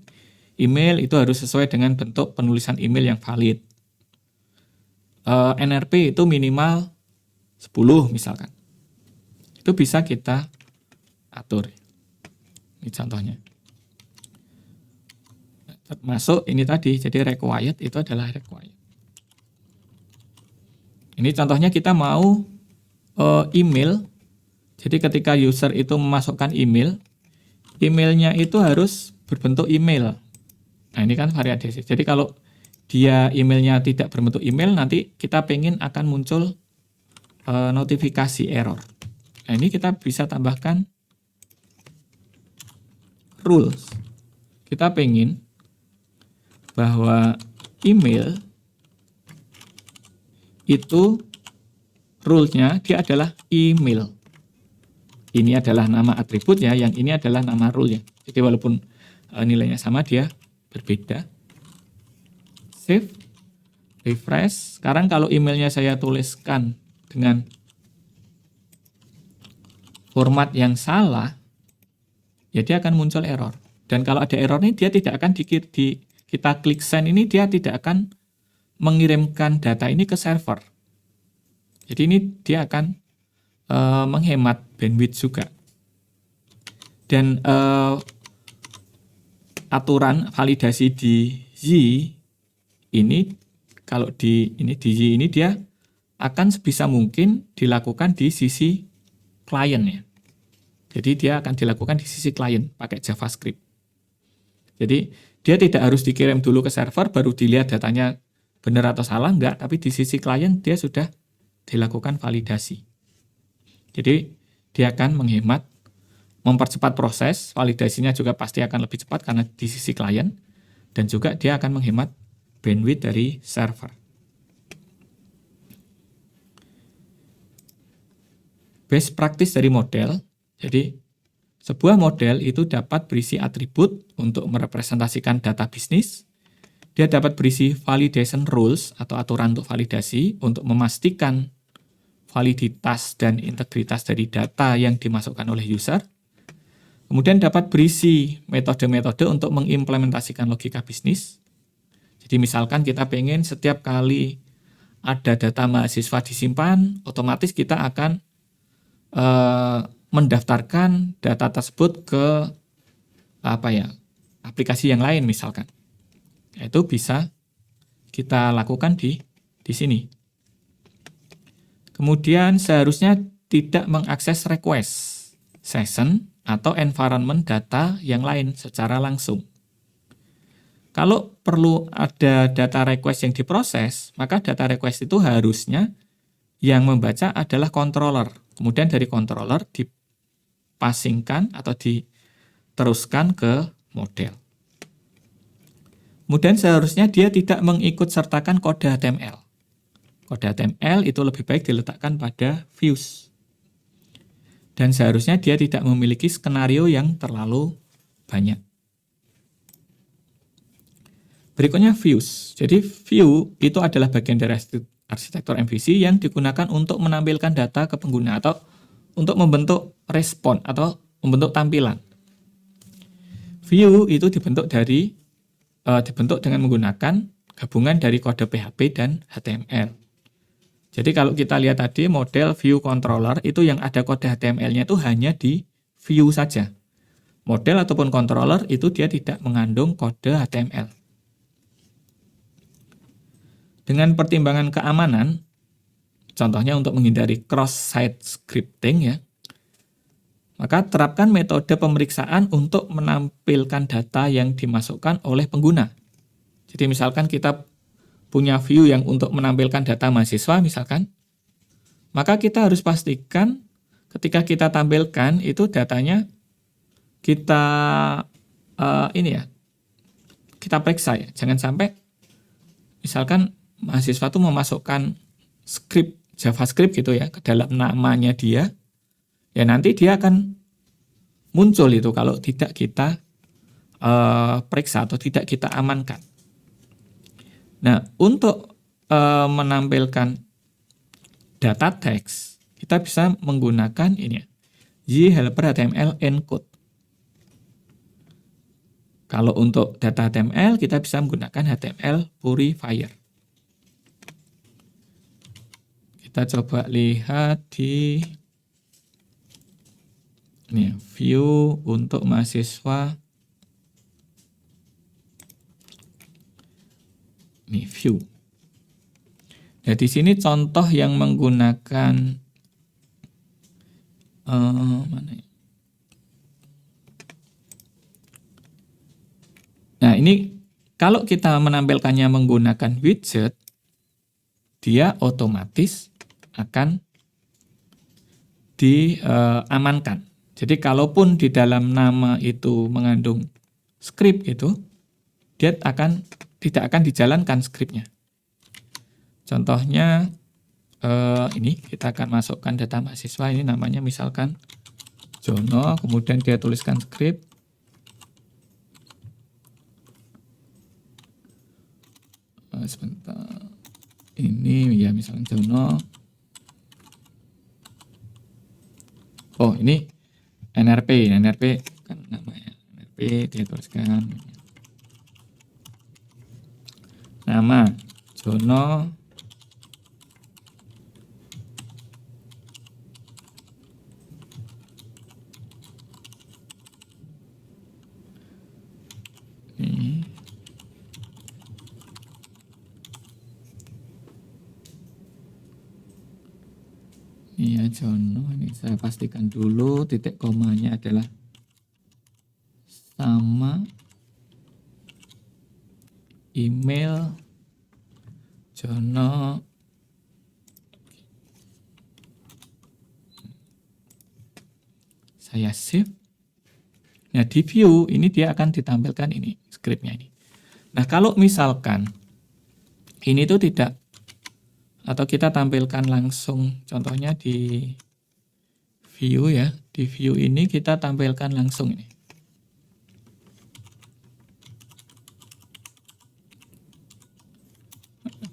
Email itu harus sesuai dengan bentuk penulisan email yang valid. NRP itu minimal 10 misalkan. Itu bisa kita atur. Ini contohnya. Termasuk ini tadi, jadi required itu adalah required. Ini contohnya kita mau email. Jadi ketika user itu memasukkan email, emailnya itu harus berbentuk email. Nah ini kan variasi. Jadi kalau dia emailnya tidak berbentuk email, nanti kita pengen akan muncul notifikasi error. Nah ini kita bisa tambahkan rules. Kita pengen bahwa email itu rule-nya dia adalah email. Ini adalah nama atribut ya, yang ini adalah nama rule ya. Jadi walaupun nilainya sama, dia berbeda. Save, refresh. Sekarang kalau emailnya saya tuliskan dengan format yang salah, ya dia akan muncul error. Dan kalau ada error ini, dia tidak akan kita klik send ini, dia tidak akan mengirimkan data ini ke server. Jadi ini dia akan menghemat bandwidth juga. Dan aturan validasi di Y ini, kalau di Y ini dia akan sebisa mungkin dilakukan di sisi klien ya. Jadi dia akan dilakukan di sisi klien pakai JavaScript. Jadi dia tidak harus dikirim dulu ke server baru dilihat datanya benar atau salah, enggak, tapi di sisi klien dia sudah dilakukan validasi. Jadi dia akan menghemat, mempercepat proses, validasinya juga pasti akan lebih cepat karena di sisi klien, dan juga dia akan menghemat bandwidth dari server. Best practice dari model, jadi sebuah model itu dapat berisi atribut untuk merepresentasikan data bisnis. Dia dapat berisi validation rules atau aturan untuk validasi untuk memastikan validitas dan integritas dari data yang dimasukkan oleh user. Kemudian dapat berisi metode-metode untuk mengimplementasikan logika bisnis. Jadi misalkan kita pengen setiap kali ada data mahasiswa disimpan, otomatis kita akan mendaftarkan data tersebut ke aplikasi yang lain misalkan. Itu bisa kita lakukan di sini. Kemudian seharusnya tidak mengakses request, session, atau environment data yang lain secara langsung. Kalau perlu ada data request yang diproses, maka data request itu harusnya yang membaca adalah controller. Kemudian dari controller dipasingkan atau diteruskan ke model. Kemudian seharusnya dia tidak mengikut sertakan kode HTML. Kode HTML itu lebih baik diletakkan pada views. Dan seharusnya dia tidak memiliki skenario yang terlalu banyak. Berikutnya views. Jadi view itu adalah bagian dari arsitektur MVC yang digunakan untuk menampilkan data ke pengguna atau untuk membentuk respon atau membentuk tampilan. View itu dibentuk dengan menggunakan gabungan dari kode PHP dan HTML. Jadi kalau kita lihat tadi model view controller itu yang ada kode HTML-nya itu hanya di view saja. Model ataupun controller itu dia tidak mengandung kode HTML. Dengan pertimbangan keamanan, contohnya untuk menghindari cross-site scripting ya, maka terapkan metode pemeriksaan untuk menampilkan data yang dimasukkan oleh pengguna. Jadi misalkan kita punya view yang untuk menampilkan data mahasiswa misalkan, maka kita harus pastikan ketika kita tampilkan itu datanya kita kita periksa ya. Jangan sampai misalkan mahasiswa itu memasukkan script JavaScript gitu ya ke dalam namanya dia, ya nanti dia akan muncul itu kalau tidak kita periksa atau tidak kita amankan. Nah, untuk menampilkan data teks, kita bisa menggunakan ini ya, YHelper HTML encode. Kalau untuk data HTML, kita bisa menggunakan HTML Purifier. Kita coba lihat di ini, view untuk mahasiswa. Ini view. Nah, di sini contoh yang menggunakan mana ya? Nah, ini kalau kita menampilkannya menggunakan widget, dia otomatis akan diamankan. Jadi kalaupun di dalam nama itu mengandung script gitu, dia tidak akan dijalankan scriptnya. Contohnya ini kita akan masukkan data mahasiswa, ini namanya misalkan Jono, kemudian dia tuliskan script. Sebentar. Ini ya misalnya Jono. Oh, ini NRP kan namanya. NRP dia tuliskan nama Jono. Iya Jono, ini saya pastikan dulu titik komanya adalah sama email Jono. Saya save. Nah, di view ini dia akan ditampilkan ini scriptnya ini. Nah, kalau misalkan ini tuh tidak, atau kita tampilkan langsung, contohnya di view ya, di view ini kita tampilkan langsung ini.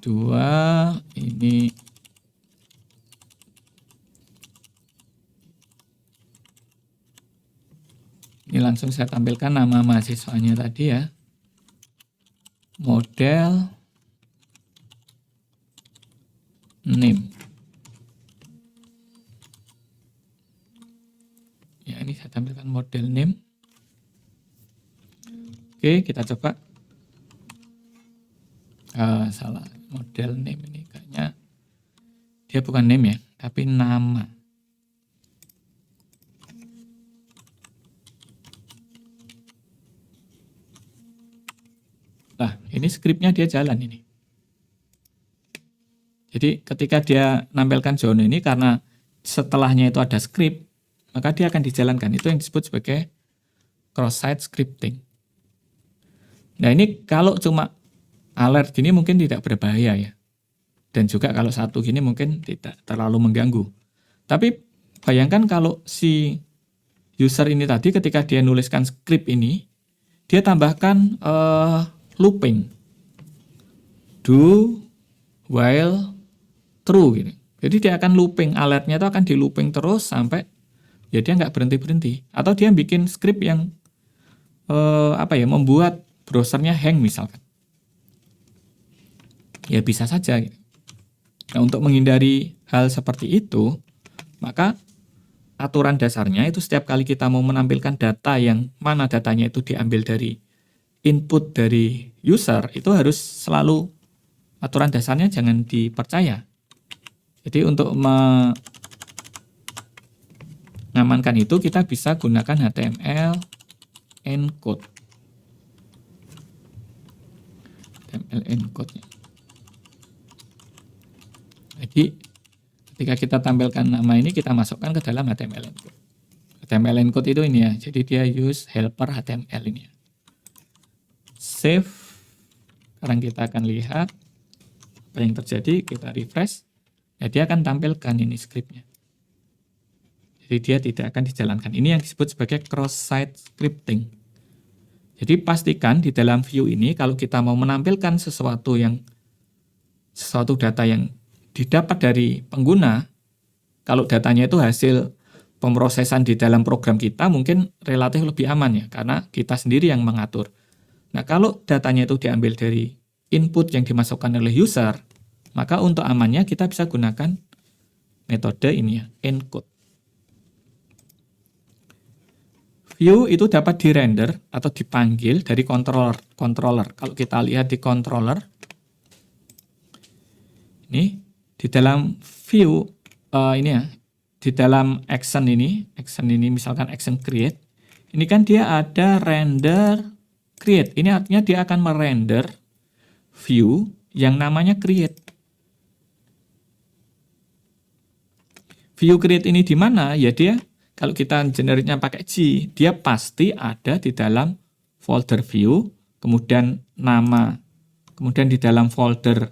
Dua, ini langsung saya tampilkan nama mahasiswanya tadi ya. Model name. Ya, ini saya tampilkan model name. Oke, kita coba. Salah, model name ini kayaknya dia bukan name ya, tapi nama. Nah, ini scriptnya dia jalan ini. Jadi ketika dia nampilkan Jono ini, karena setelahnya itu ada script, maka dia akan dijalankan. Itu yang disebut sebagai cross-site scripting. Nah, ini kalau cuma alert gini mungkin tidak berbahaya ya. Dan juga kalau satu gini mungkin tidak terlalu mengganggu. Tapi bayangkan kalau si user ini tadi ketika dia nuliskan script ini, dia tambahkan looping. Do, while, true gitu. Jadi dia akan looping, alertnya itu akan di looping terus sampai ya dia nggak berhenti-berhenti. Atau dia bikin script yang membuat browsernya hang misalkan. Ya bisa saja. Nah, untuk menghindari hal seperti itu, maka aturan dasarnya itu setiap kali kita mau menampilkan data yang mana datanya itu diambil dari input dari user, itu harus selalu aturan dasarnya jangan dipercaya. Jadi untuk mengamankan itu kita bisa gunakan HTML encode. HTML encode-nya. Jadi ketika kita tampilkan nama ini kita masukkan ke dalam HTML encode. HTML encode itu ini ya. Jadi dia use helper HTML ini ya. Save. Sekarang kita akan lihat apa yang terjadi. Kita refresh. Ya, dia akan tampilkan ini scriptnya. Jadi dia tidak akan dijalankan. Ini yang disebut sebagai cross-site scripting. Jadi pastikan di dalam view ini kalau kita mau menampilkan sesuatu data yang didapat dari pengguna, kalau datanya itu hasil pemrosesan di dalam program kita mungkin relatif lebih aman ya, karena kita sendiri yang mengatur Nah, kalau datanya itu diambil dari input yang dimasukkan oleh user, maka untuk amannya kita bisa gunakan metode ini ya, encode. View itu dapat di-render atau dipanggil dari controller. Kalau kita lihat di controller, ini di dalam view ini ya, di dalam action ini misalkan action create, ini kan dia ada render create. Ini artinya dia akan merender view yang namanya create. View create ini di mana? Ya dia, kalau kita generiknya pakai G, dia pasti ada di dalam folder view, kemudian nama, kemudian di dalam folder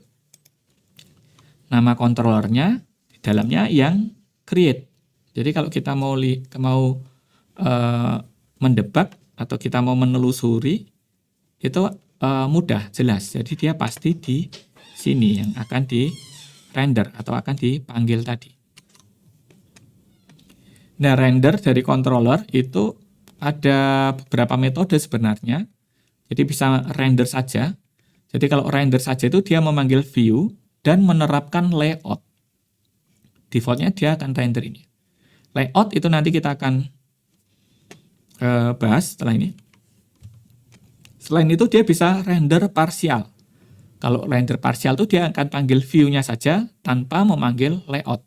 nama controllernya, di dalamnya yang create. Jadi kalau kita mau mendebug atau kita mau menelusuri, itu mudah, jelas. Jadi dia pasti di sini yang akan di render atau akan dipanggil tadi. Nah, render dari controller itu ada beberapa metode sebenarnya. Jadi bisa render saja. Jadi kalau render saja itu dia memanggil view dan menerapkan layout. Defaultnya dia akan render ini. Layout itu nanti kita akan bahas setelah ini. Selain itu dia bisa render parsial. Kalau render parsial itu dia akan panggil view-nya saja tanpa memanggil layout.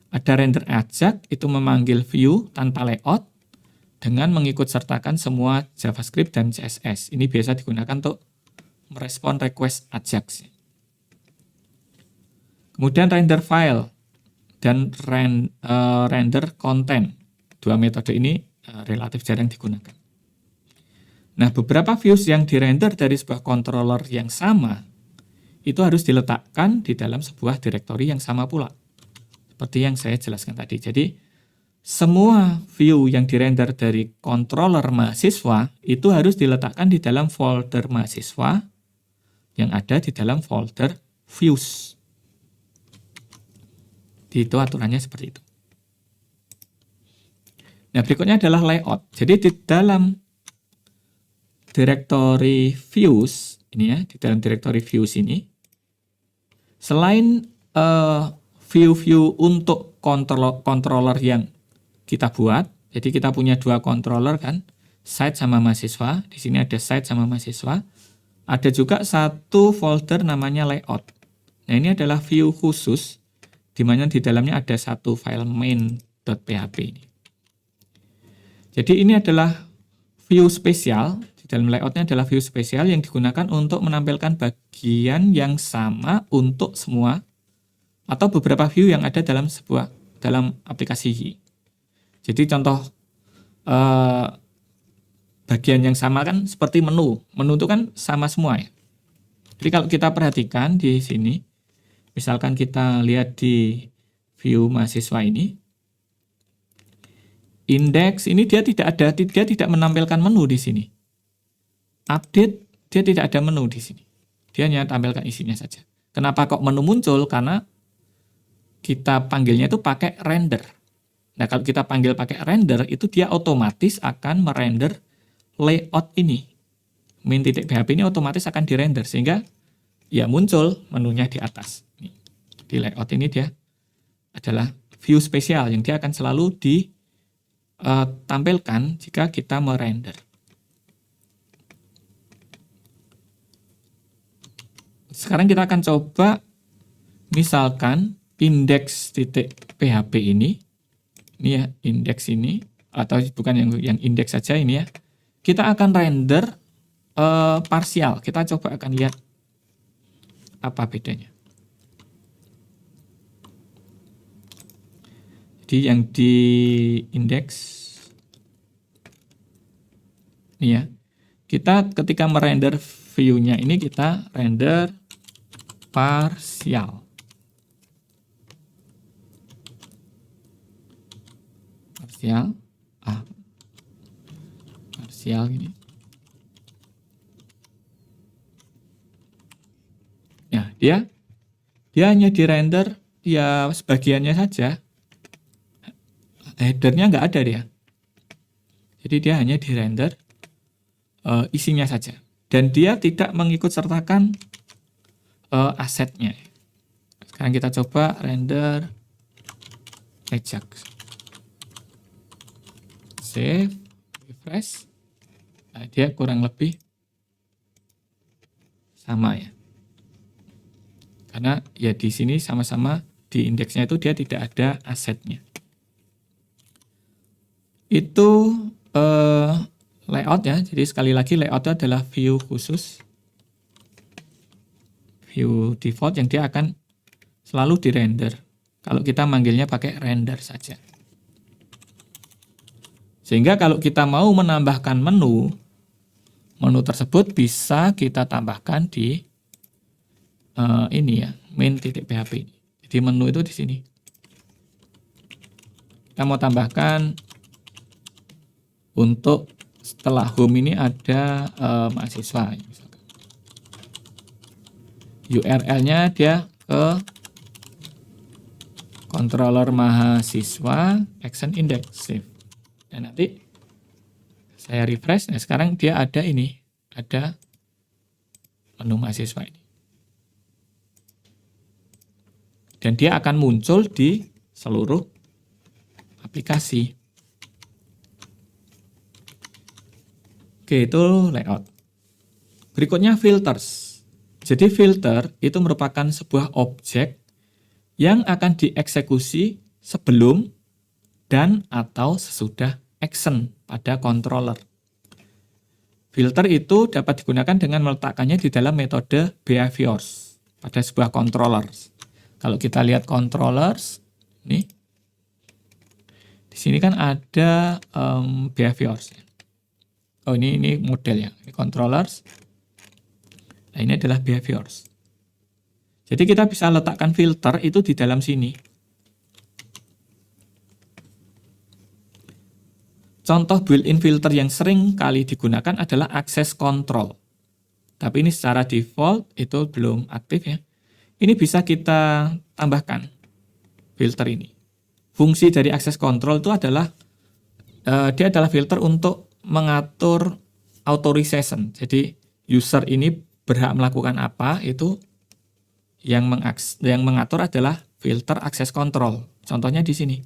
Ada render ajak, itu memanggil view tanpa layout dengan mengikut sertakan semua JavaScript dan CSS. Ini biasa digunakan untuk merespon request Ajax. Kemudian render file dan render content. Dua metode ini relatif jarang digunakan. Nah, beberapa views yang dirender dari sebuah controller yang sama itu harus diletakkan di dalam sebuah directory yang sama pula. Seperti yang saya jelaskan tadi. Jadi, semua view yang dirender dari controller mahasiswa itu harus diletakkan di dalam folder mahasiswa yang ada di dalam folder views. Itu aturannya seperti itu. Nah, berikutnya adalah layout. Jadi, di dalam directory views, ini ya, di dalam directory views ini, selain view-view untuk controller yang kita buat. Jadi kita punya dua controller kan, site sama mahasiswa. Di sini ada site sama mahasiswa. Ada juga satu folder namanya layout. Nah, ini adalah view khusus di mana di dalamnya ada satu file main.php ini. Jadi ini adalah view spesial. Di dalam layoutnya adalah view spesial yang digunakan untuk menampilkan bagian yang sama untuk semua atau beberapa view yang ada dalam aplikasi. Jadi contoh bagian yang sama kan seperti menu. Menu itu kan sama semua ya. Jadi kalau kita perhatikan di sini, misalkan kita lihat di view mahasiswa ini, index ini dia tidak menampilkan menu di sini. Update dia tidak ada menu di sini. Dia hanya tampilkan isinya saja. Kenapa kok menu muncul? Karena kita panggilnya itu pakai render. Nah, kalau kita panggil pakai render, itu dia otomatis akan merender layout ini. Main.php ini otomatis akan dirender, sehingga ya muncul menunya di atas. Di layout ini dia adalah view spesial yang dia akan selalu ditampilkan jika kita merender. Sekarang kita akan coba misalkan index.php ini ya, indeks ini, atau bukan yang indeks saja ini ya, kita akan render parsial. Kita coba akan lihat apa bedanya. Jadi yang di indeks ini ya, kita ketika merender view-nya ini kita render parsial. Parsial gini. Ya, dia hanya dirender ya sebagiannya saja. Headernya nggak ada dia. Jadi dia hanya dirender isinya saja. Dan dia tidak mengikut sertakan asetnya. Sekarang kita coba render Ajax. Save, refresh. Nah, dia kurang lebih sama ya. Karena ya di sini sama-sama di indeksnya itu dia tidak ada asetnya. Itu layout ya. Jadi sekali lagi layoutnya adalah view khusus. View default yang dia akan selalu di render. Kalau kita manggilnya pakai render saja. Sehingga kalau kita mau menambahkan menu tersebut bisa kita tambahkan di ini ya, main.php. Jadi menu itu di sini. Kita mau tambahkan untuk setelah home ini ada mahasiswa. URL-nya dia ke controller mahasiswa action index save. Dan nanti saya refresh. Nah, sekarang dia ada ini, ada menu mahasiswa ini. Dan dia akan muncul di seluruh aplikasi. Oke, itu layout. Berikutnya filters. Jadi filter itu merupakan sebuah objek yang akan dieksekusi sebelum dan atau sesudah action pada controller. Filter itu dapat digunakan dengan meletakkannya di dalam metode behaviors pada sebuah controller. Kalau kita lihat controllers, nih, di sini kan ada behaviors. Oh, ini model ya, ini controllers. Nah, ini adalah behaviors. Jadi kita bisa letakkan filter itu di dalam sini. Contoh built-in filter yang sering kali digunakan adalah access control. Tapi ini secara default itu belum aktif ya. Ini bisa kita tambahkan filter ini. Fungsi dari access control itu adalah dia adalah filter untuk mengatur authorization. Jadi user ini berhak melakukan apa, itu yang mengatur adalah filter access control. Contohnya di sini.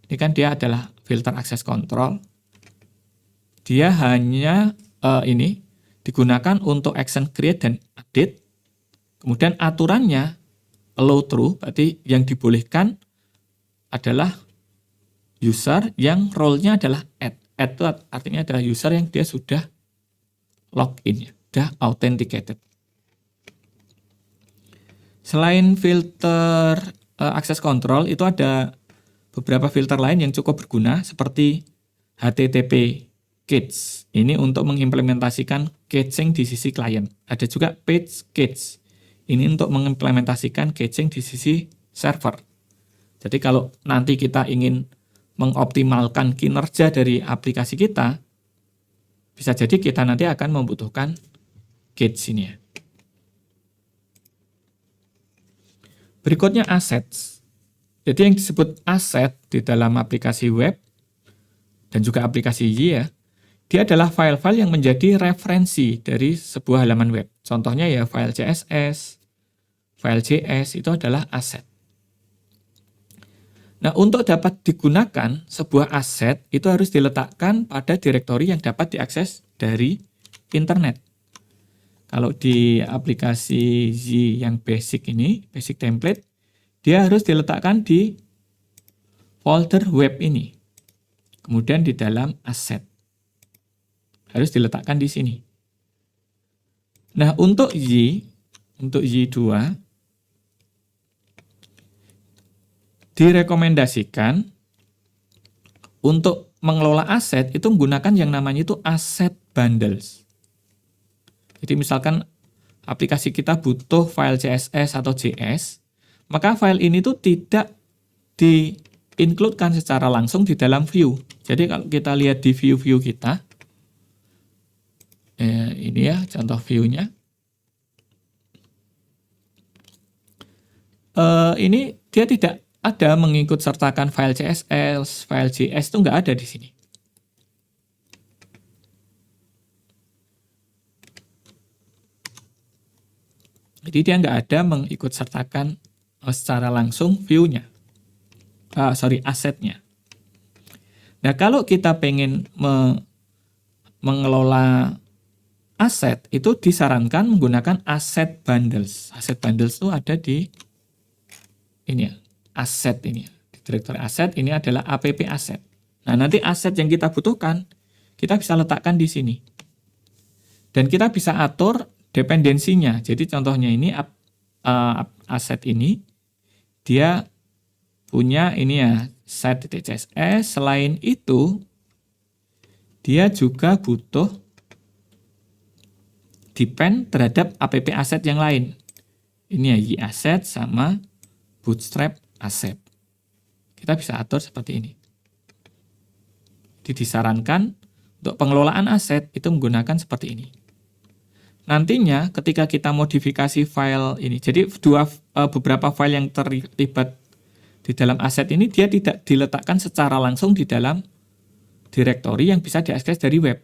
Ini kan dia adalah filter access control. Dia hanya ini digunakan untuk action create dan update. Kemudian aturannya allow true, berarti yang dibolehkan adalah user yang role-nya adalah add. Add itu artinya adalah user yang dia sudah login, ya, sudah authenticated. Selain filter access control, itu ada beberapa filter lain yang cukup berguna seperti HTTP cache. Ini untuk mengimplementasikan caching di sisi klien. Ada juga page cache. Ini untuk mengimplementasikan caching di sisi server. Jadi kalau nanti kita ingin mengoptimalkan kinerja dari aplikasi kita, bisa jadi kita nanti akan membutuhkan cache ini ya. Berikutnya assets. Jadi yang disebut aset di dalam aplikasi web dan juga aplikasi Y ya, dia adalah file-file yang menjadi referensi dari sebuah halaman web. Contohnya ya file CSS, file JS itu adalah aset. Nah, untuk dapat digunakan sebuah aset itu harus diletakkan pada direktori yang dapat diakses dari internet. Kalau di aplikasi Y yang basic ini, basic template, dia harus diletakkan di folder web ini. Kemudian di dalam aset. Harus diletakkan di sini. Nah, untuk Y2, direkomendasikan untuk mengelola aset itu menggunakan yang namanya itu asset bundles. Jadi misalkan aplikasi kita butuh file CSS atau JS, maka file ini tuh tidak di-include-kan secara langsung di dalam view. Jadi kalau kita lihat di view-view kita, ini ya contoh view-nya. Ini dia tidak ada mengikut sertakan file CSS, file JS itu nggak ada di sini. Jadi dia nggak ada mengikut sertakan secara langsung view-nya, asetnya. Nah, kalau kita pengen mengelola aset, itu disarankan menggunakan aset bundles. Aset bundles itu ada di ini ya, aset ini. Di direktori aset ini adalah app aset. Nah, nanti aset yang kita butuhkan, kita bisa letakkan di sini. Dan kita bisa atur dependensinya. Jadi contohnya ini aset ini, dia punya ini ya, set.css. Selain itu, dia juga butuh depend terhadap app aset yang lain. Ini ya, y-asset sama bootstrap asset. Kita bisa atur seperti ini. Jadi disarankan untuk pengelolaan aset itu menggunakan seperti ini. Nantinya ketika kita modifikasi file ini, jadi beberapa file yang terlibat di dalam aset ini, dia tidak diletakkan secara langsung di dalam direktori yang bisa diakses dari web.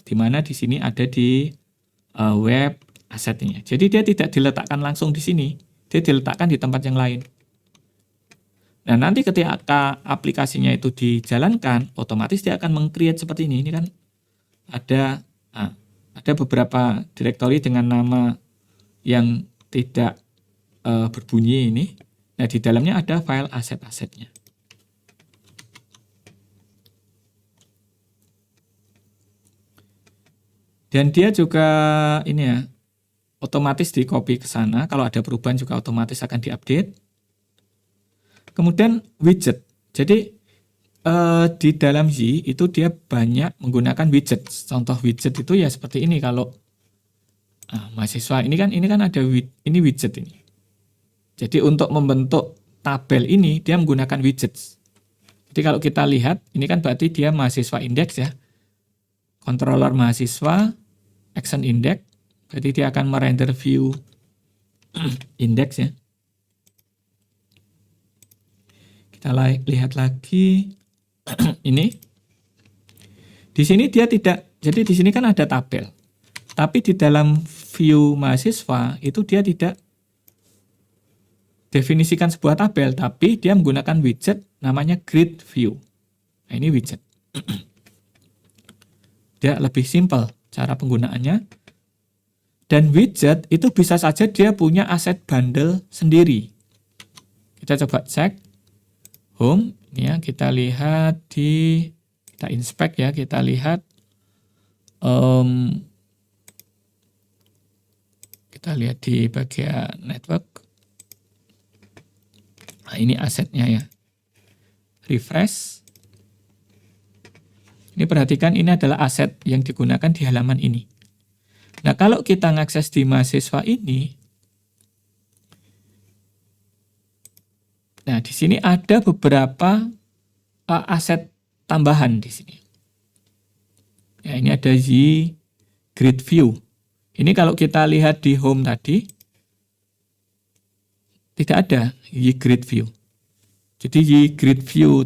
Di mana di sini ada di web asetnya. Jadi dia tidak diletakkan langsung di sini, dia diletakkan di tempat yang lain. Nah, nanti ketika aplikasinya itu dijalankan, otomatis dia akan meng-create seperti ini. Ini kan ada beberapa direktori dengan nama yang tidak berbunyi ini. Nah, di dalamnya ada file aset-asetnya. Dan dia juga ini ya, otomatis di-copy ke sana. Kalau ada perubahan juga otomatis akan diupdate. Kemudian widget. Jadi di dalam Y itu dia banyak menggunakan widget. Contoh widget itu ya seperti ini. Kalau mahasiswa ini kan ada ini widget ini. Jadi untuk membentuk tabel ini dia menggunakan widget. Jadi kalau kita lihat ini kan berarti dia mahasiswa index ya. Controller mahasiswa, action index. Berarti dia akan merender view index ya. Kita lihat lagi ini. Di sini dia tidak, jadi di sini kan ada tabel. Tapi di dalam view mahasiswa itu dia tidak definisikan sebuah tabel, tapi dia menggunakan widget namanya grid view. Nah, ini widget. Dia lebih simple cara penggunaannya. Dan widget itu bisa saja dia punya aset bundle sendiri. Kita coba cek home, ini ya, kita lihat kita inspect ya, kita lihat di bagian network. Nah, ini asetnya ya. Refresh. Ini perhatikan, ini adalah aset yang digunakan di halaman ini. Nah, kalau kita ngakses di mahasiswa ini, nah di sini ada beberapa aset tambahan di sini. Ya, ini ada Y grid view. Ini kalau kita lihat di home tadi, tidak ada Y grid view. Jadi Y grid view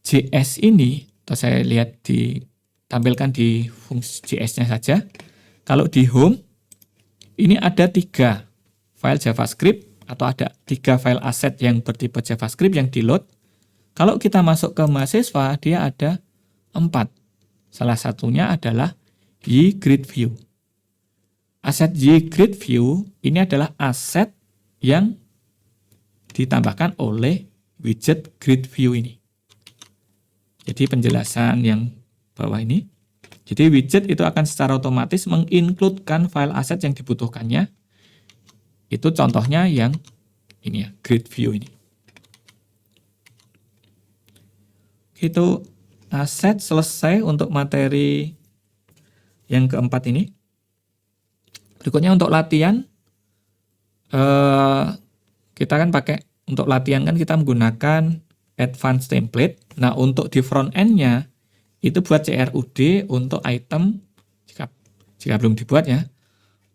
.js ini, atau saya lihat ditampilkan di fungsi JS-nya saja. Kalau di home, ini ada 3 file JavaScript, atau ada 3 file aset yang bertipe JavaScript yang di-load. Kalau kita masuk ke mahasiswa, dia ada 4. Salah satunya adalah Y grid view. Aset Y grid view ini adalah aset yang ditambahkan oleh widget grid view ini. Jadi penjelasan yang bawah ini. Jadi widget itu akan secara otomatis mengincludekan file aset yang dibutuhkannya. Itu contohnya yang ini ya, grid view ini. Itu aset selesai untuk materi yang keempat ini. Berikutnya untuk latihan, kita kan pakai untuk latihan kan kita menggunakan advanced template. Nah, untuk di front end-nya itu buat CRUD untuk item jika belum dibuat ya.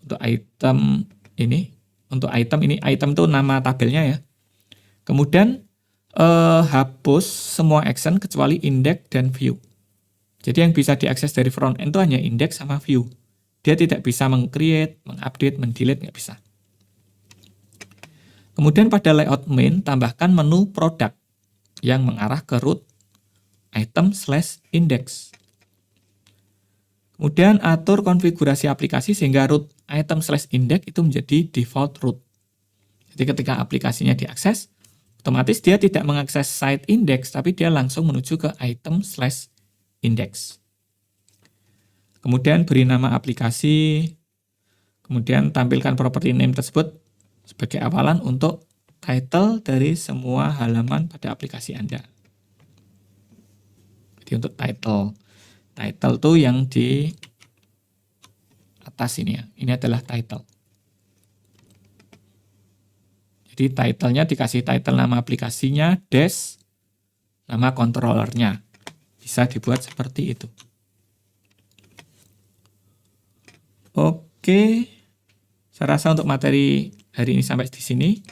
Untuk item ini, item itu nama tabelnya ya. Kemudian hapus semua action kecuali index dan view. Jadi yang bisa diakses dari front end itu hanya index sama view. Dia tidak bisa meng-create, mengupdate, mendelete, nggak bisa. Kemudian pada layout main, tambahkan menu product yang mengarah ke root item/index. Kemudian atur konfigurasi aplikasi sehingga root item/index itu menjadi default root. Jadi ketika aplikasinya diakses, otomatis dia tidak mengakses site index, tapi dia langsung menuju ke item/index. Kemudian beri nama aplikasi, kemudian tampilkan property name tersebut sebagai awalan untuk title dari semua halaman pada aplikasi Anda. Jadi untuk title tuh yang di atas ini ya, ini adalah title. Jadi title-nya dikasih title nama aplikasinya, dash, nama controllernya. Bisa dibuat seperti itu. Oke, saya rasa untuk materi hari ini sampai di sini.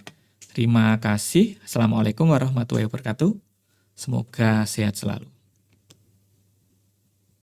Terima kasih. Assalamualaikum warahmatullahi wabarakatuh. Semoga sehat selalu.